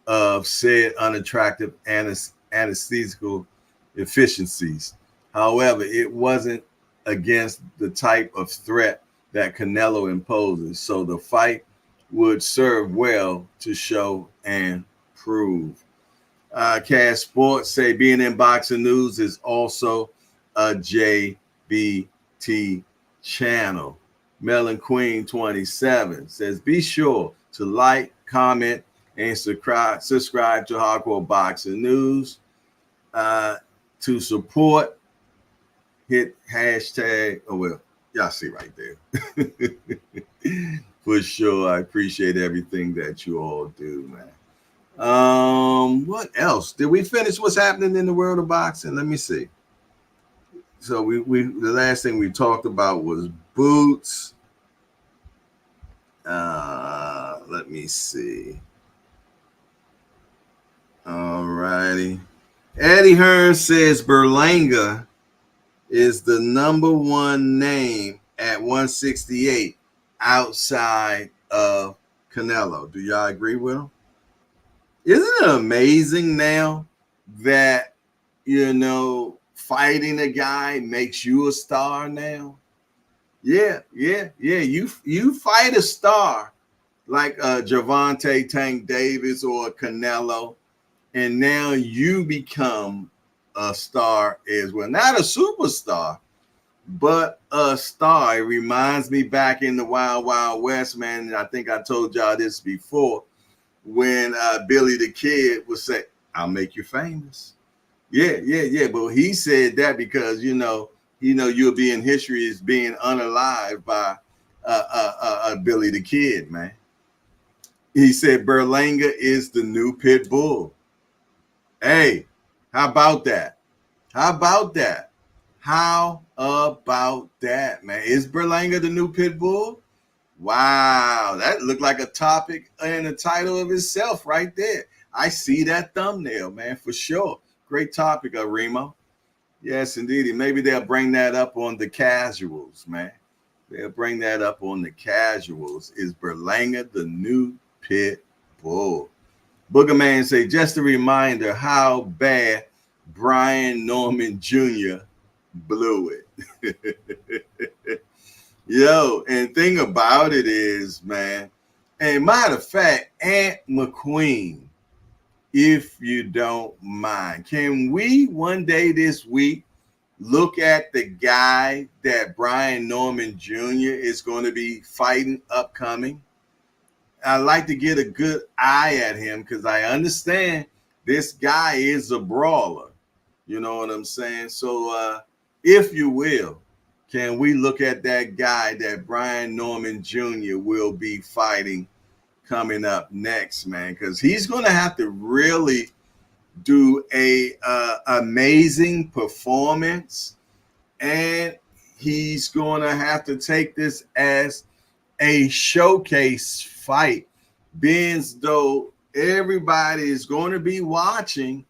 of said unattractive anesthetical efficiencies. However, it wasn't against the type of threat that Canelo imposes, so the fight would serve well to show and prove. Cash Sports say being in boxing news is also a JBT channel. Melon Queen 27 says be sure to like, comment, and subscribe to Hardcore Boxing News. To support, hit hashtag. Oh well, y'all see right there. For sure, I appreciate everything that you all do, man. What else? Did we finish what's happening in the world of boxing? Let me see. So we the last thing we talked about was Boots. Let me see. All righty. Eddie Hearn says Berlanga is the number one name at 168 outside of Canelo. Do y'all agree with him? Isn't it amazing now that, fighting a guy makes you a star now? Yeah. You fight a star like Gervonta Tank Davis or Canelo, and now you become a star as well. Not a superstar, but a star. It reminds me back in the Wild Wild West, man. And I think I told y'all this before, when Billy the Kid would say, I'll make you famous. Yeah. But he said that because, you'll be in history as being unalived by Billy the Kid, man. He said Berlanga is the new pit bull. Hey, how about that? How about that, man? Is Berlanga the new pit bull? Wow, that looked like a topic and a title of itself right there. I see that thumbnail, man, for sure. Great topic, Remo. Yes, indeed. Maybe they'll bring that up on the casuals, man. They'll bring that up on the casuals. Is Berlanga the new pit bull? Boogerman say, just a reminder how bad Brian Norman Jr. blew it. Yo, and thing about it is, man, and matter of fact, Aunt McQueen, if you don't mind, can we one day this week look at the guy that Brian Norman Jr. is going to be fighting upcoming? I like to get a good eye at him because I understand this guy is a brawler. You know what I'm saying? So if you will, can we look at that guy that Brian Norman Jr. will be fighting coming up next, man? Because he's going to have to really do a amazing performance, and he's going to have to take this as a showcase fight, being as though everybody is going to be watching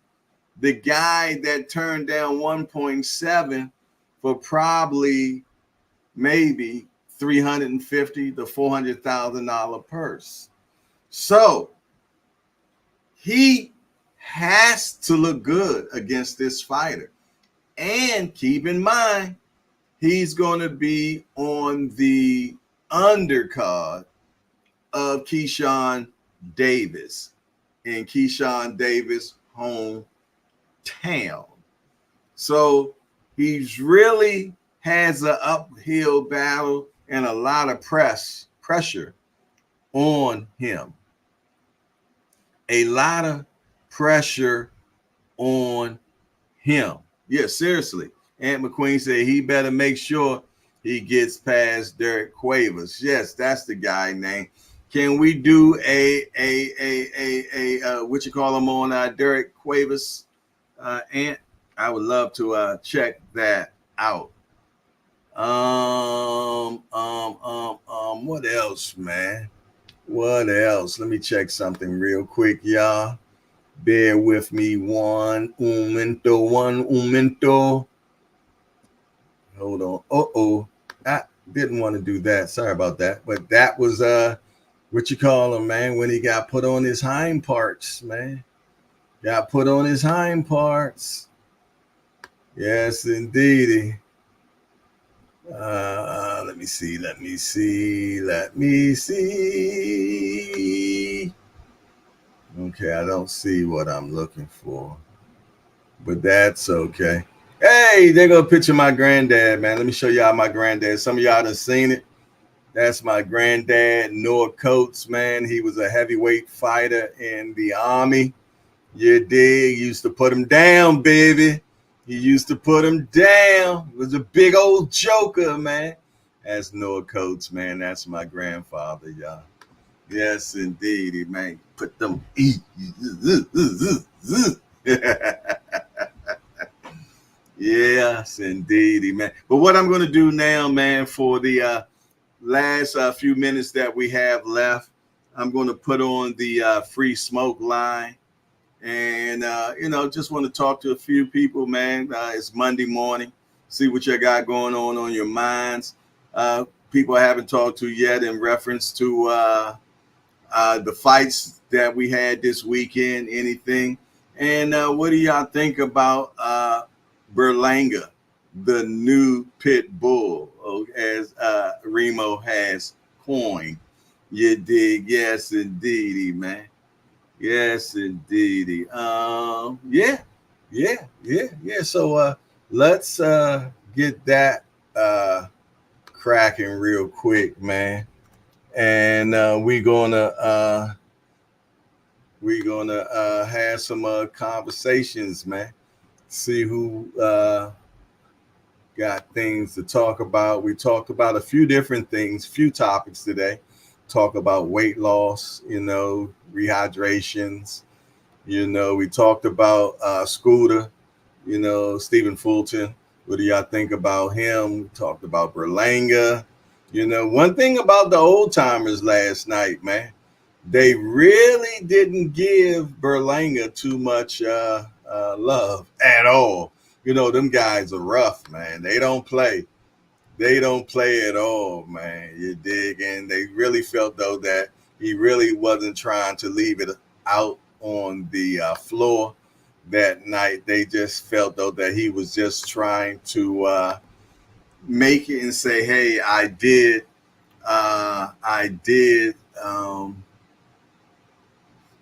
the guy that turned down 1.7 for probably maybe $350,000 to $400,000 purse. So he has to look good against this fighter. And keep in mind, he's going to be on the undercard of Keyshawn Davis in Keyshawn Davis' hometown. So he's really has an uphill battle and a lot of pressure on him. A lot of pressure on him. Yeah, seriously. Aunt McQueen said he better make sure he gets past Derek Cuevas. Yes, that's the guy name. Can we do a what you call him on Derek Cuevas, Aunt? I would love to check that out. What else, man? What else? Let me check something real quick, y'all. Bear with me one momento. Hold on. I didn't want to do that. Sorry about that. But that was what you call him, man, when he got put on his hind parts, man. Got put on his hind parts. Yes, indeed. Let me see. Okay, I don't see what I'm looking for, but that's okay. Hey, they're gonna picture my granddad, man. Let me show y'all my granddad. Some of y'all done seen it. That's my granddad, Noah Coates, man. He was a heavyweight fighter in the Army. You dig? Used to put him down, baby. He used to put him down. He was a big old joker, man. That's Noah Coates, man. That's my grandfather, y'all. Yes, indeed, man. Put them. Yes, indeed, man. But what I'm going to do now, man, for the last few minutes that we have left, I'm going to put on the free smoke line. And, just want to talk to a few people, man. It's Monday morning. See what you got going on your minds. People I haven't talked to yet in reference to the fights that we had this weekend, anything. And what do y'all think about Berlanga, the new pit bull, as Remo has coined? You dig? Yes, indeedy, man. Yes, indeedy. Yeah. So let's get that cracking real quick, man. And we're gonna have some conversations, man. See who got things to talk about. We talked about a few different things, few topics today. Talk about weight loss, rehydrations. We talked about Scooter, Stephen Fulton. What do y'all think about him? We talked about Berlanga. One thing about the old timers last night, man, they really didn't give Berlanga too much love at all. Them guys are rough, man. They don't play. They don't play at all, man. You dig? And they really felt, though, that he really wasn't trying to leave it out on the floor that night. They just felt, though, that he was just trying to make it and say, hey, I did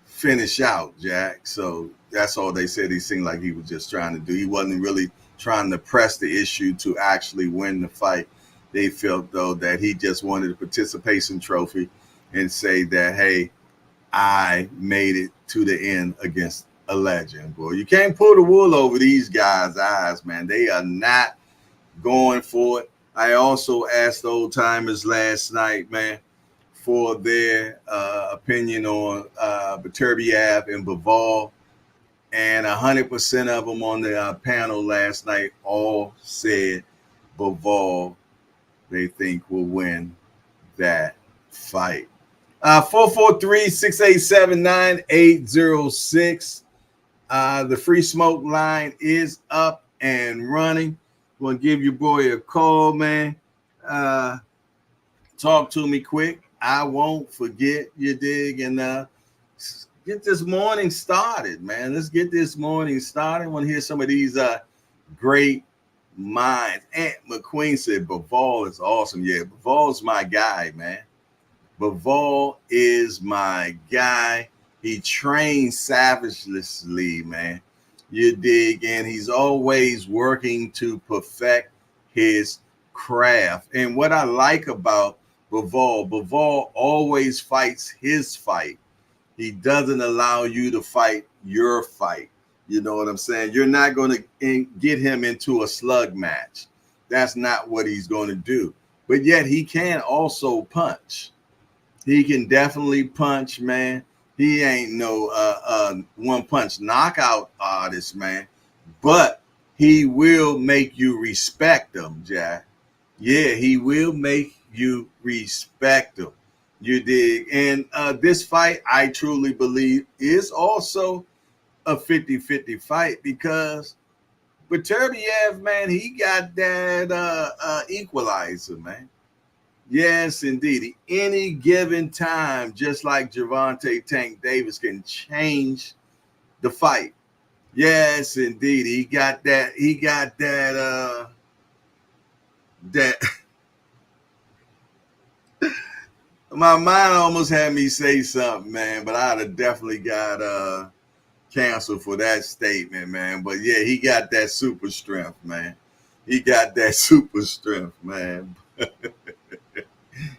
finish out, Jack. So that's all they said. He seemed like he was just trying to do. He wasn't really trying to press the issue to actually win the fight. They felt, though, that he just wanted a participation trophy and say that, hey, I made it to the end against a legend. Boy, you can't pull the wool over these guys' eyes, man. They are not going for it. I also asked the old timers last night, man, for their opinion on Beterbiev and Bivol, and 100% of them on the panel last night all said Bivol they think will win that fight. 443-687-9806. The free smoke line is up and running. Want to give your boy a call, man. Talk to me quick. I won't forget, you dig, and get this morning started, man. Let's get this morning started. I want to hear some of these great minds. Aunt McQueen said Baval is awesome. Yeah, Baval's my guy, man. Baval is my guy. He trains savagely, man. You dig? And he's always working to perfect his craft. And what I like about Baval always fights his fight. He doesn't allow you to fight your fight. You know what I'm saying? You're not going to get him into a slug match. That's not what he's going to do. But yet he can also punch. He can definitely punch, man. He ain't no one punch knockout artist, man. But he will make you respect him, Jack. Yeah, he will make you respect him. You dig? And this fight, I truly believe, is also a 50-50 fight because Beterbiev, man, he got that equalizer, man. Yes, indeed. Any given time, just like Gervonta Tank Davis can change the fight. Yes, indeed. He got that. He got that. That. My mind almost had me say something, man, but I'd have definitely got canceled for that statement, man. But yeah, he got that super strength, man. He got that super strength, man.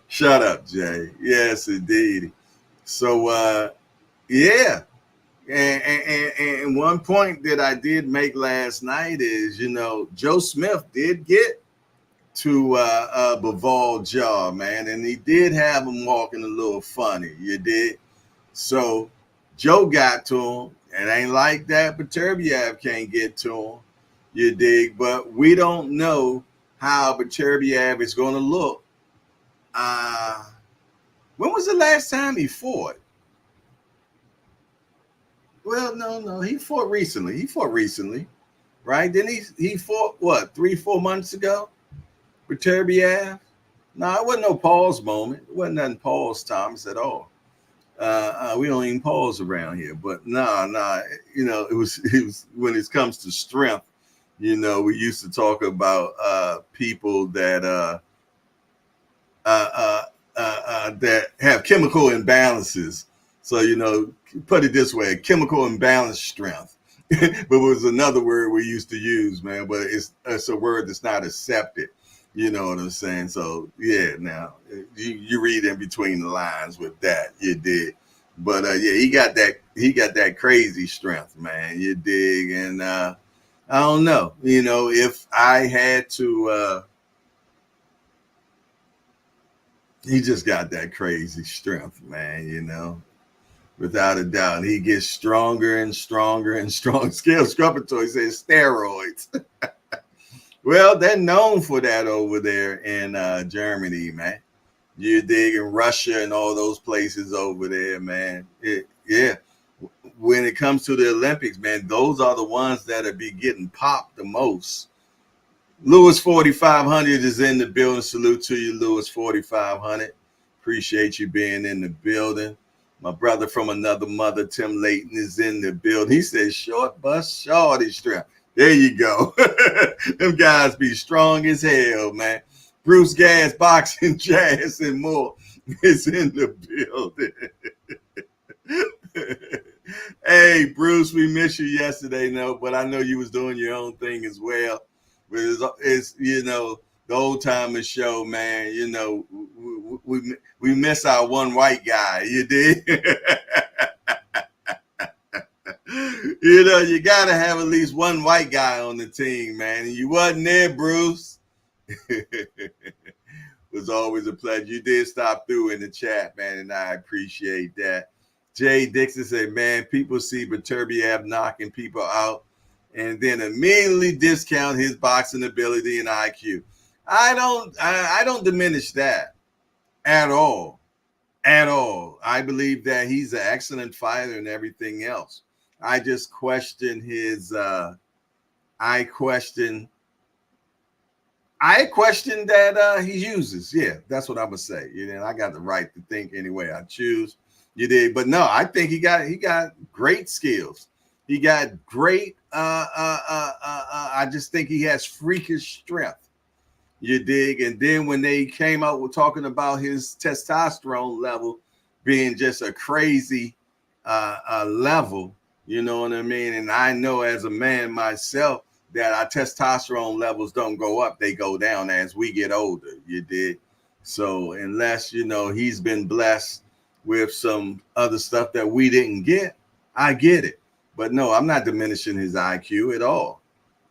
Shut up, Jay. Yes, indeed. So yeah. And one point that I did make last night is, you know, Joe Smith did get to Baval jaw, man, and he did have him walking a little funny. You did. So Joe got to him. It ain't like that, but Beterbiev can't get to him. You dig? But we don't know how Beterbiev is going to look. When was the last time he fought? Well, no, he fought recently. Right? Then he fought what 3-4 months ago with Beterbiev. No, it wasn't no pause moment. It wasn't nothing pause Thomas at all. We don't even pause around here. But nah. You know, it was when it comes to strength. You know, we used to talk about people that that have chemical imbalances. So, you know, put it this way, chemical imbalance strength. But it was another word we used to use, man. But it's a word that's not accepted. You know what I'm saying? So, yeah, now you read in between the lines with that. You did. But, yeah, he got that crazy strength, man. You dig? And I don't know. You know, if I had to he just got that crazy strength, man, you know, without a doubt. And he gets stronger and stronger and stronger. Scale Scrupatory says steroids. Well, they're known for that over there in Germany, man. You dig, in Russia and all those places over there, man. Yeah. When it comes to the Olympics, man, those are the ones that are be getting popped the most. Lewis 4500 is in the building. Salute to you, Lewis 4500. Appreciate you being in the building. My brother from another mother, Tim Layton, is in the building. He says, short bus, shorty strap. There you go. Them guys be strong as hell, man. Bruce Gas, Boxing, Jazz, and more is in the building. Hey, Bruce, we missed you yesterday, no, but I know you was doing your own thing as well. But it's you know, the old timers show, man. You know, we miss our one white guy. You did. You know, you gotta have at least one white guy on the team, man. And you wasn't there, Bruce. It was always a pleasure. You did stop through in the chat, man, and I appreciate that. Jay Dixon said, man, people see Beterbiev knocking people out and then immediately discount his boxing ability and IQ. I don't diminish that at all. At all. I believe that he's an excellent fighter and everything else. I just question his I question that he uses. Yeah, that's what I'm gonna say. You know, I got the right to think any way I choose. You did, but no, I think he got great skills. He got great. I just think he has freakish strength. You dig? And then when they came out with talking about his testosterone level being just a crazy level, you know what I mean? And I know as a man myself that our testosterone levels don't go up, they go down as we get older. You dig? So unless, he's been blessed with some other stuff that we didn't get, I get it. But no, I'm not diminishing his IQ at all.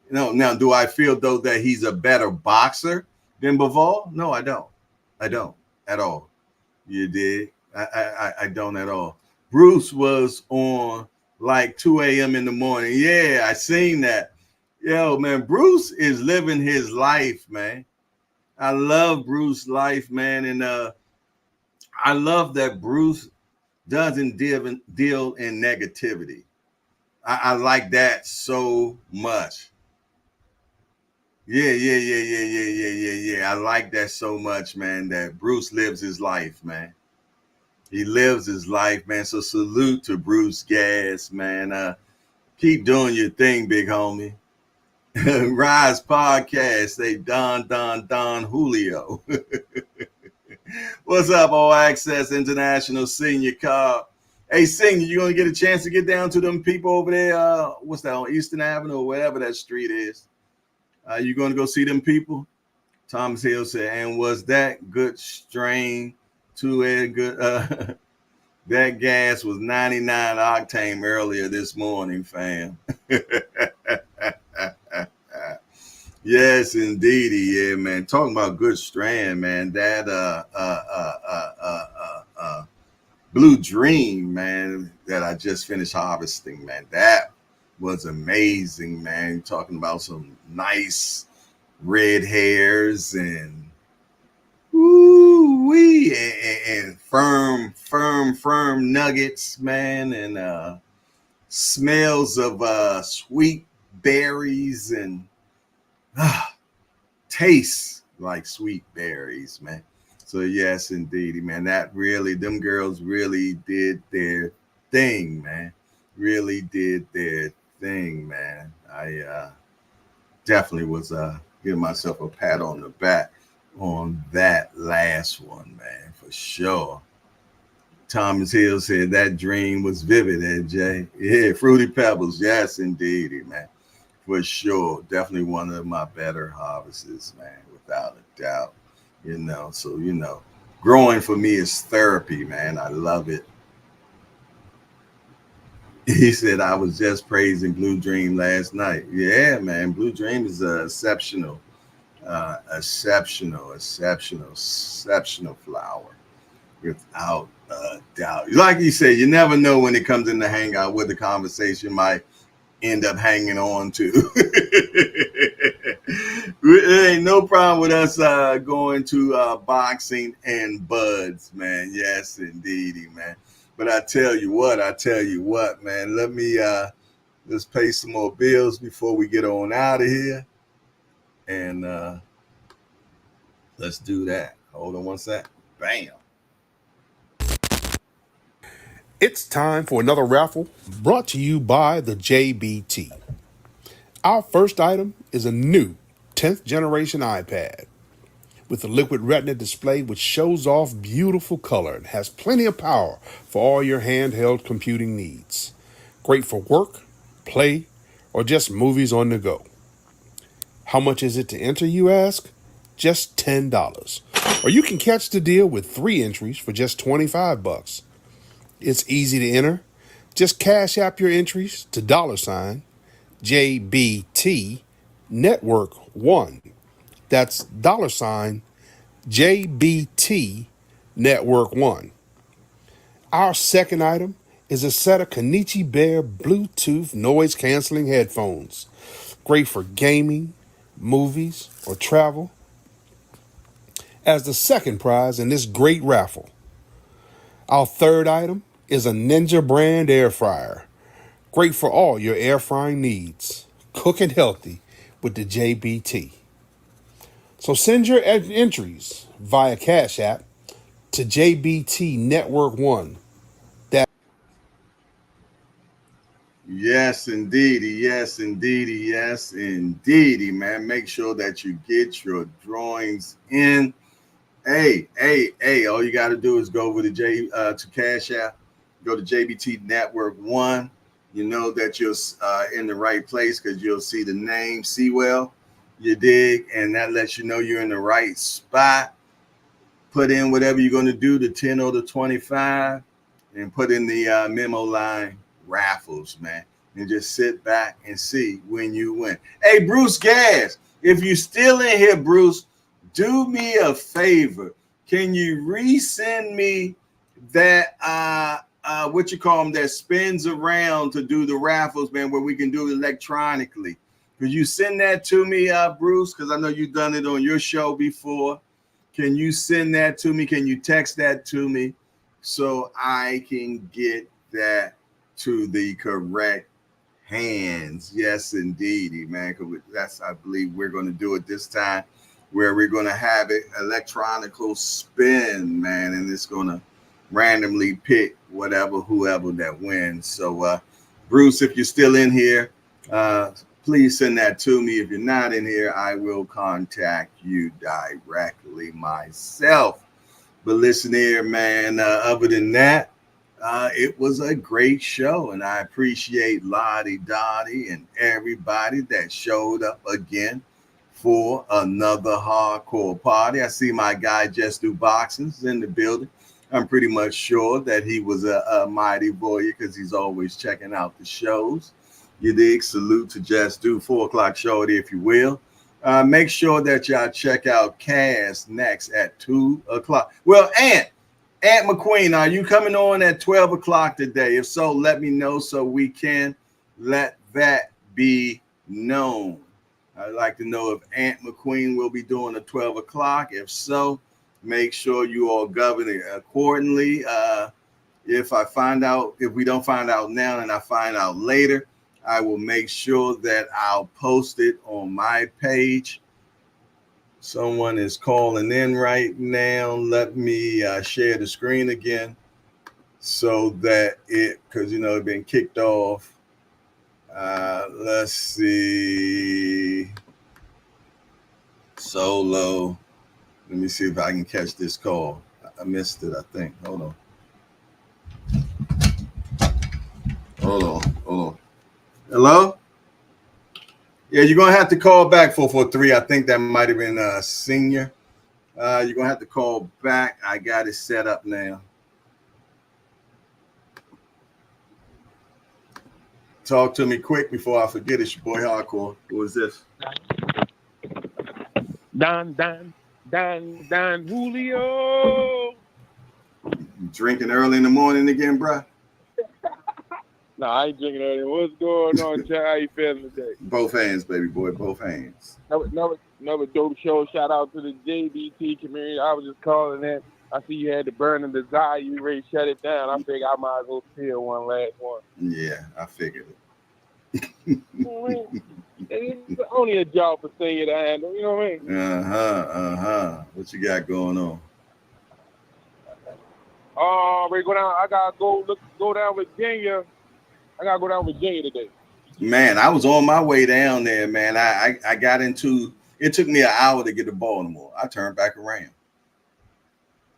Now, do I feel though that he's a better boxer than Bivol? No, I don't. I don't at all. You did. I don't at all. Bruce was on like 2 a.m. in the morning. Yeah, I seen that. Yo, man, Bruce is living his life, man. I love Bruce's life, man, and I love that Bruce doesn't deal in negativity. I like that so much. Yeah. I like that so much, man, that Bruce lives his life, man. He lives his life, man. So salute to Bruce Gas, man. Keep doing your thing, big homie. Rise Podcast, say Don Julio. What's up, All Access International Senior Card? Hey, Senior, you gonna get a chance to get down to them people over there? What's that, on Eastern Avenue or whatever that street is? You going to go see them people? Thomas Hill said, and was that good strain to a good? That gas was 99 octane earlier this morning, fam. Yes, indeedy, yeah, man. Talking about good strand, man. That Blue Dream, man, that I just finished harvesting, man. That was amazing, man. Talking about some nice red hairs and wee and firm nuggets, man, and smells of sweet berries and tastes like sweet berries, man. So yes, indeed, man. That really, them girls really did their thing, man. Really did their thing, man. I definitely was giving myself a pat on the back on that last one, man, for sure. Thomas Hill said that dream was vivid, AJ. Yeah, Fruity Pebbles, yes, indeed, man, for sure. Definitely one of my better harvests, man, without a doubt. So growing for me is therapy, man. I love it. He said I was just praising Blue Dream last night. Yeah, man, Blue Dream is exceptional, exceptional flower without a doubt. Like you said, you never know when it comes in the hangout what the conversation might end up hanging on to. There ain't no problem with us going to boxing and buds, man. Yes, indeedy, man. But I tell you what, man. Let me let's pay some more bills before we get on out of here, and let's do that. Hold on one sec. Bam. It's time for another raffle brought to you by the JBT. Our first item is a new 10th generation iPad with a liquid retina display which shows off beautiful color and has plenty of power for all your handheld computing needs. Great for work, play, or just movies on the go. How much is it to enter, you ask? Just $10. Or you can catch the deal with 3 entries for just $25. It's easy to enter. Just cash app your entries to $JBT Network 1. That's $JBT Network 1. Our second item is a set of Kenichi Bear Bluetooth noise canceling headphones. Great for gaming, movies, or travel. As the second prize in this great raffle, our third item is a Ninja brand air fryer. Great for all your air frying needs. Cooking healthy with the JBT. So send your entries via Cash App to JBT Network 1. Yes, indeedy. Yes, indeedy. Yes, indeedy, man. Make sure that you get your drawings in. Hey, all you got to do is go over to Cash App, go to JBT Network 1. You know that you're in the right place because you'll see the name Sewell, you dig, and that lets you know you're in the right spot. Put in whatever you're going to do, the 10 or the 25, and put in the memo line raffles, man, and just sit back and see when you win. Hey, Bruce Gas, if you're still in here, Bruce, do me a favor. Can you resend me that what you call them that spins around to do the raffles, man, where we can do it electronically? Could you send that to me, Bruce? Because I know you've done it on your show before. Can you send that to me? Can you text that to me so I can get that to the correct hands? Yes, indeedy, man. Because that's, I believe, we're going to do it this time, where we're going to have it electronical spin, man, and it's going to randomly pick whoever that wins. So, Bruce, if you're still in here, please send that to me. If you're not in here, I will contact you directly myself. But listen here, man, other than that, it was a great show, and I appreciate Lottie Dottie and everybody that showed up again for another hardcore party. I see my guy Just Do Boxing's in the building. I'm pretty much sure that he was a mighty warrior because he's always checking out the shows. You dig? Salute to Just Do 4 o'clock shorty, if you will. Make sure that y'all check out Cass next at 2 o'clock. Well, Aunt McQueen, are you coming on at 12 o'clock today? If so, let me know so we can let that be known. I'd like to know if Aunt McQueen will be doing a 12 o'clock. If so, make sure you all govern it accordingly. If we don't find out now and I find out later, I will make sure that I'll post it on my page. Someone is calling in right now. Let me share the screen again so that because it's been kicked off. Let's see. Solo. Let me see if I can catch this call. I missed it, I think. Hold on. Hello? Yeah, you're going to have to call back 443. I think that might have been a senior. You're going to have to call back. I got it set up now. Talk to me quick before I forget. It's your boy Hardcore. Who is this? Don Julio. You drinking early in the morning again, bro? No, I ain't drinking early. What's going on, Chad? How you feeling today? Both hands, baby boy. Both hands. Another dope show. Shout out to the JBT community. I was just calling that. I see you had the burning desire. You ready to shut it down. I figured I might as well steal one last one. Yeah, I figured it. It's only a job for singing to handle. You know what I mean? What you got going on? Ready to go down. I gotta go down Virginia. I gotta go down Virginia today. Man, I was on my way down there, man. I got into. It took me an hour to get to Baltimore. I turned back around.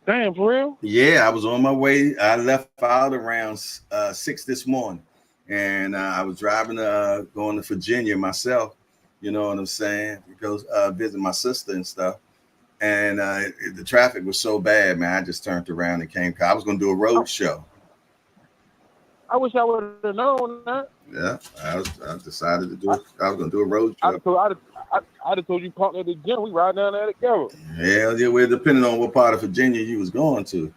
Damn, for real? Yeah, I was on my way. I left out around 6 this morning, and I was driving going to Virginia myself. You know what I'm saying? To go visit my sister and stuff. And the traffic was so bad, man. I just turned around and came. I was going to do a road show. I wish I would have known that. Yeah, I decided to do it. I was going to do a road show. I'd have told you park at the gym. We ride down there together. Hell yeah, we're depending on what part of Virginia you was going to.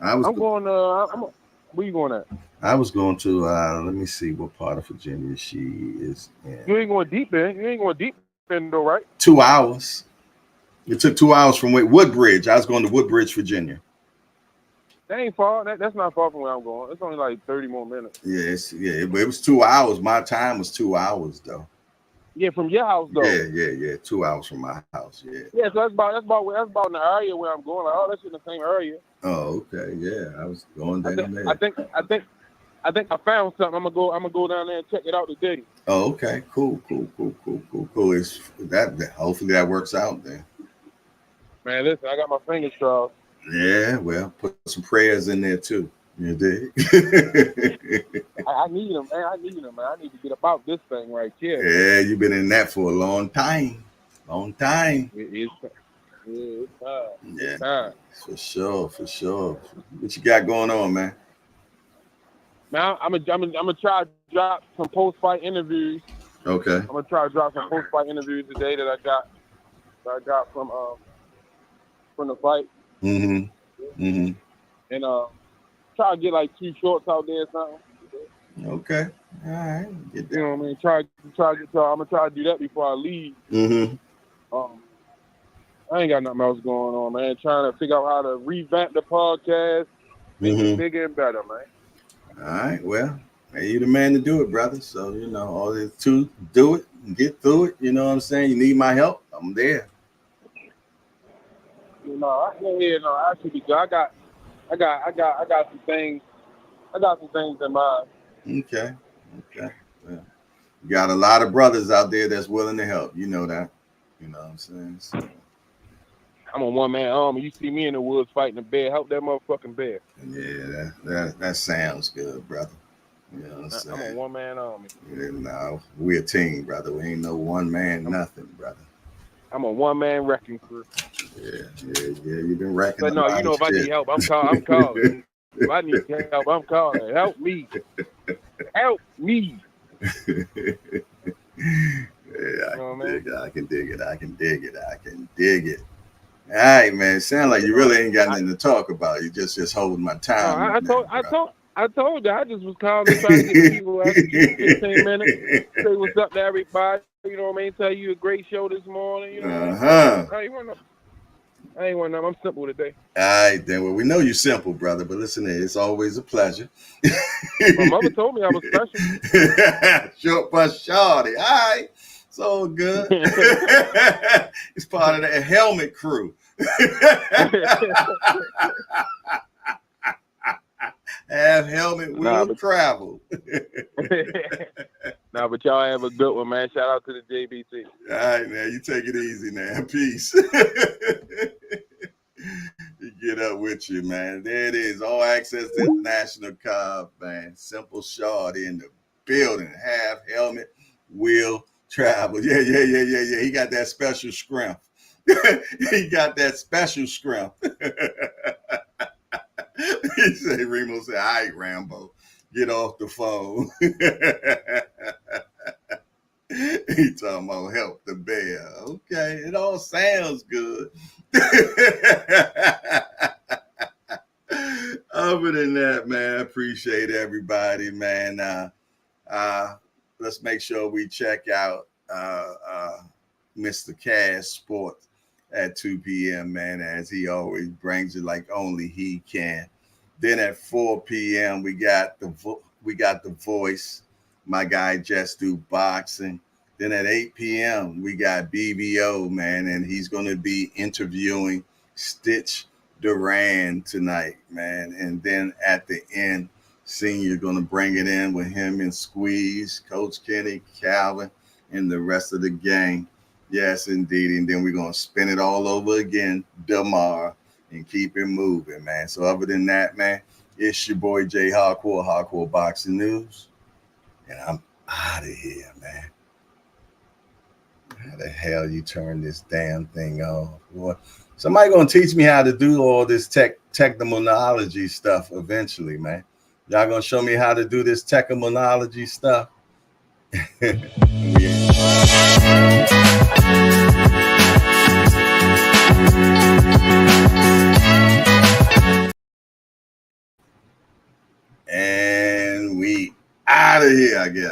I'm going. Where you going at? I was going to. Let me see what part of Virginia she is in. You ain't going deep in though, right? 2 hours. It took 2 hours from Woodbridge. I was going to Woodbridge, Virginia. That ain't far. That's not far from where I'm going. It's only like 30 more minutes. Yeah, but it was 2 hours. My time was 2 hours though. Yeah, from your house though. Yeah. 2 hours from my house. Yeah. Yeah, so that's about in the area where I'm going. Like, oh, that's in the same area. Oh, okay. Yeah, I was going down there. I I think I found something. I'm gonna go down there and check it out today. Oh, okay. Cool. It's that hopefully that works out then. Man, listen, I got my fingers crossed. Yeah, well, put some prayers in there too. You dig? I need them, man. I need to get about this thing right here. Yeah, you've been in that for a long time. It's time. Yeah, Time. for sure. What you got going on, man? Now I'm gonna try to drop some post-fight interviews. Okay. I'm gonna try to drop some post-fight interviews today that I got from the fight. Mm-hmm. And try to get like 2 shorts out there or something. Okay. All right. Get that. You know what I mean? Try to get. I'm gonna try to do that before I leave. Mm-hmm. I ain't got nothing else going on, man. Trying to figure out how to revamp the podcast, make it bigger and better, man. All right. Well, hey, you the man to do it, brother. So all this to do it and get through it. You know what I'm saying? You need my help? I'm there. I should be good. I got some things. I got some things in mind. Okay. Well, you got a lot of brothers out there that's willing to help. You know that. You know what I'm saying? So. I'm a one-man army. You see me in the woods fighting a bear. Help that motherfucking bear. Yeah, that sounds good, brother. You know what I'm saying? I'm a one-man army. Yeah, no, we're a team, brother. We ain't no one man, nothing, brother. I'm a one-man wrecking crew. Yeah. You've been wrecking. But no, if I need help, I'm calling. If I need help, I'm calling. Help me. Help me. Yeah, I can dig it. All right, man. Sound like you really ain't got nothing to talk about. You just holding my time. I told you. I just was calling to try to get people after 15 minutes. Say what's up to everybody. You know what I mean? Tell you a great show this morning. You know I ain't want nothing. I'm simple today. All right, then. Well, we know you're simple, brother. But listen, it's always a pleasure. My mother told me I was special. Short but shorty. All right. It's all good. It's part of the helmet crew. Have helmet will travel. But y'all have a good one, man. Shout out to the JBT. All right, man. You take it easy, man. Peace. You get up with you, man. There it is. All access to International Cobb, man. Simple shorty in the building. Have helmet will travel. Yeah. He got that special scrimp. He said, Remo said, all right, Rambo, get off the phone. He talking about help the bear. Okay, it all sounds good. Other than that, man, I appreciate everybody, man. Let's make sure we check out Mr. Cash Sports at 2 p.m., man, as he always brings it like only he can. Then at 4 p.m., we got the Voice, my guy Just Do Boxing. Then at 8 p.m., we got BBO, man, and he's going to be interviewing Stitch Duran tonight, man. And then at the end, Senior going to bring it in with him and Squeeze, Coach Kenny, Calvin, and the rest of the gang. Yes, indeed. And then we're going to spin it all over again tomorrow and keep it moving, man. So other than that, man, it's your boy Jay Hardcore Boxing News. And I'm out of here, man. How the hell you turn this damn thing off? Boy, somebody going to teach me how to do all this technology stuff eventually, man. Y'all going to show me how to do this technology stuff? And we out of here, I guess.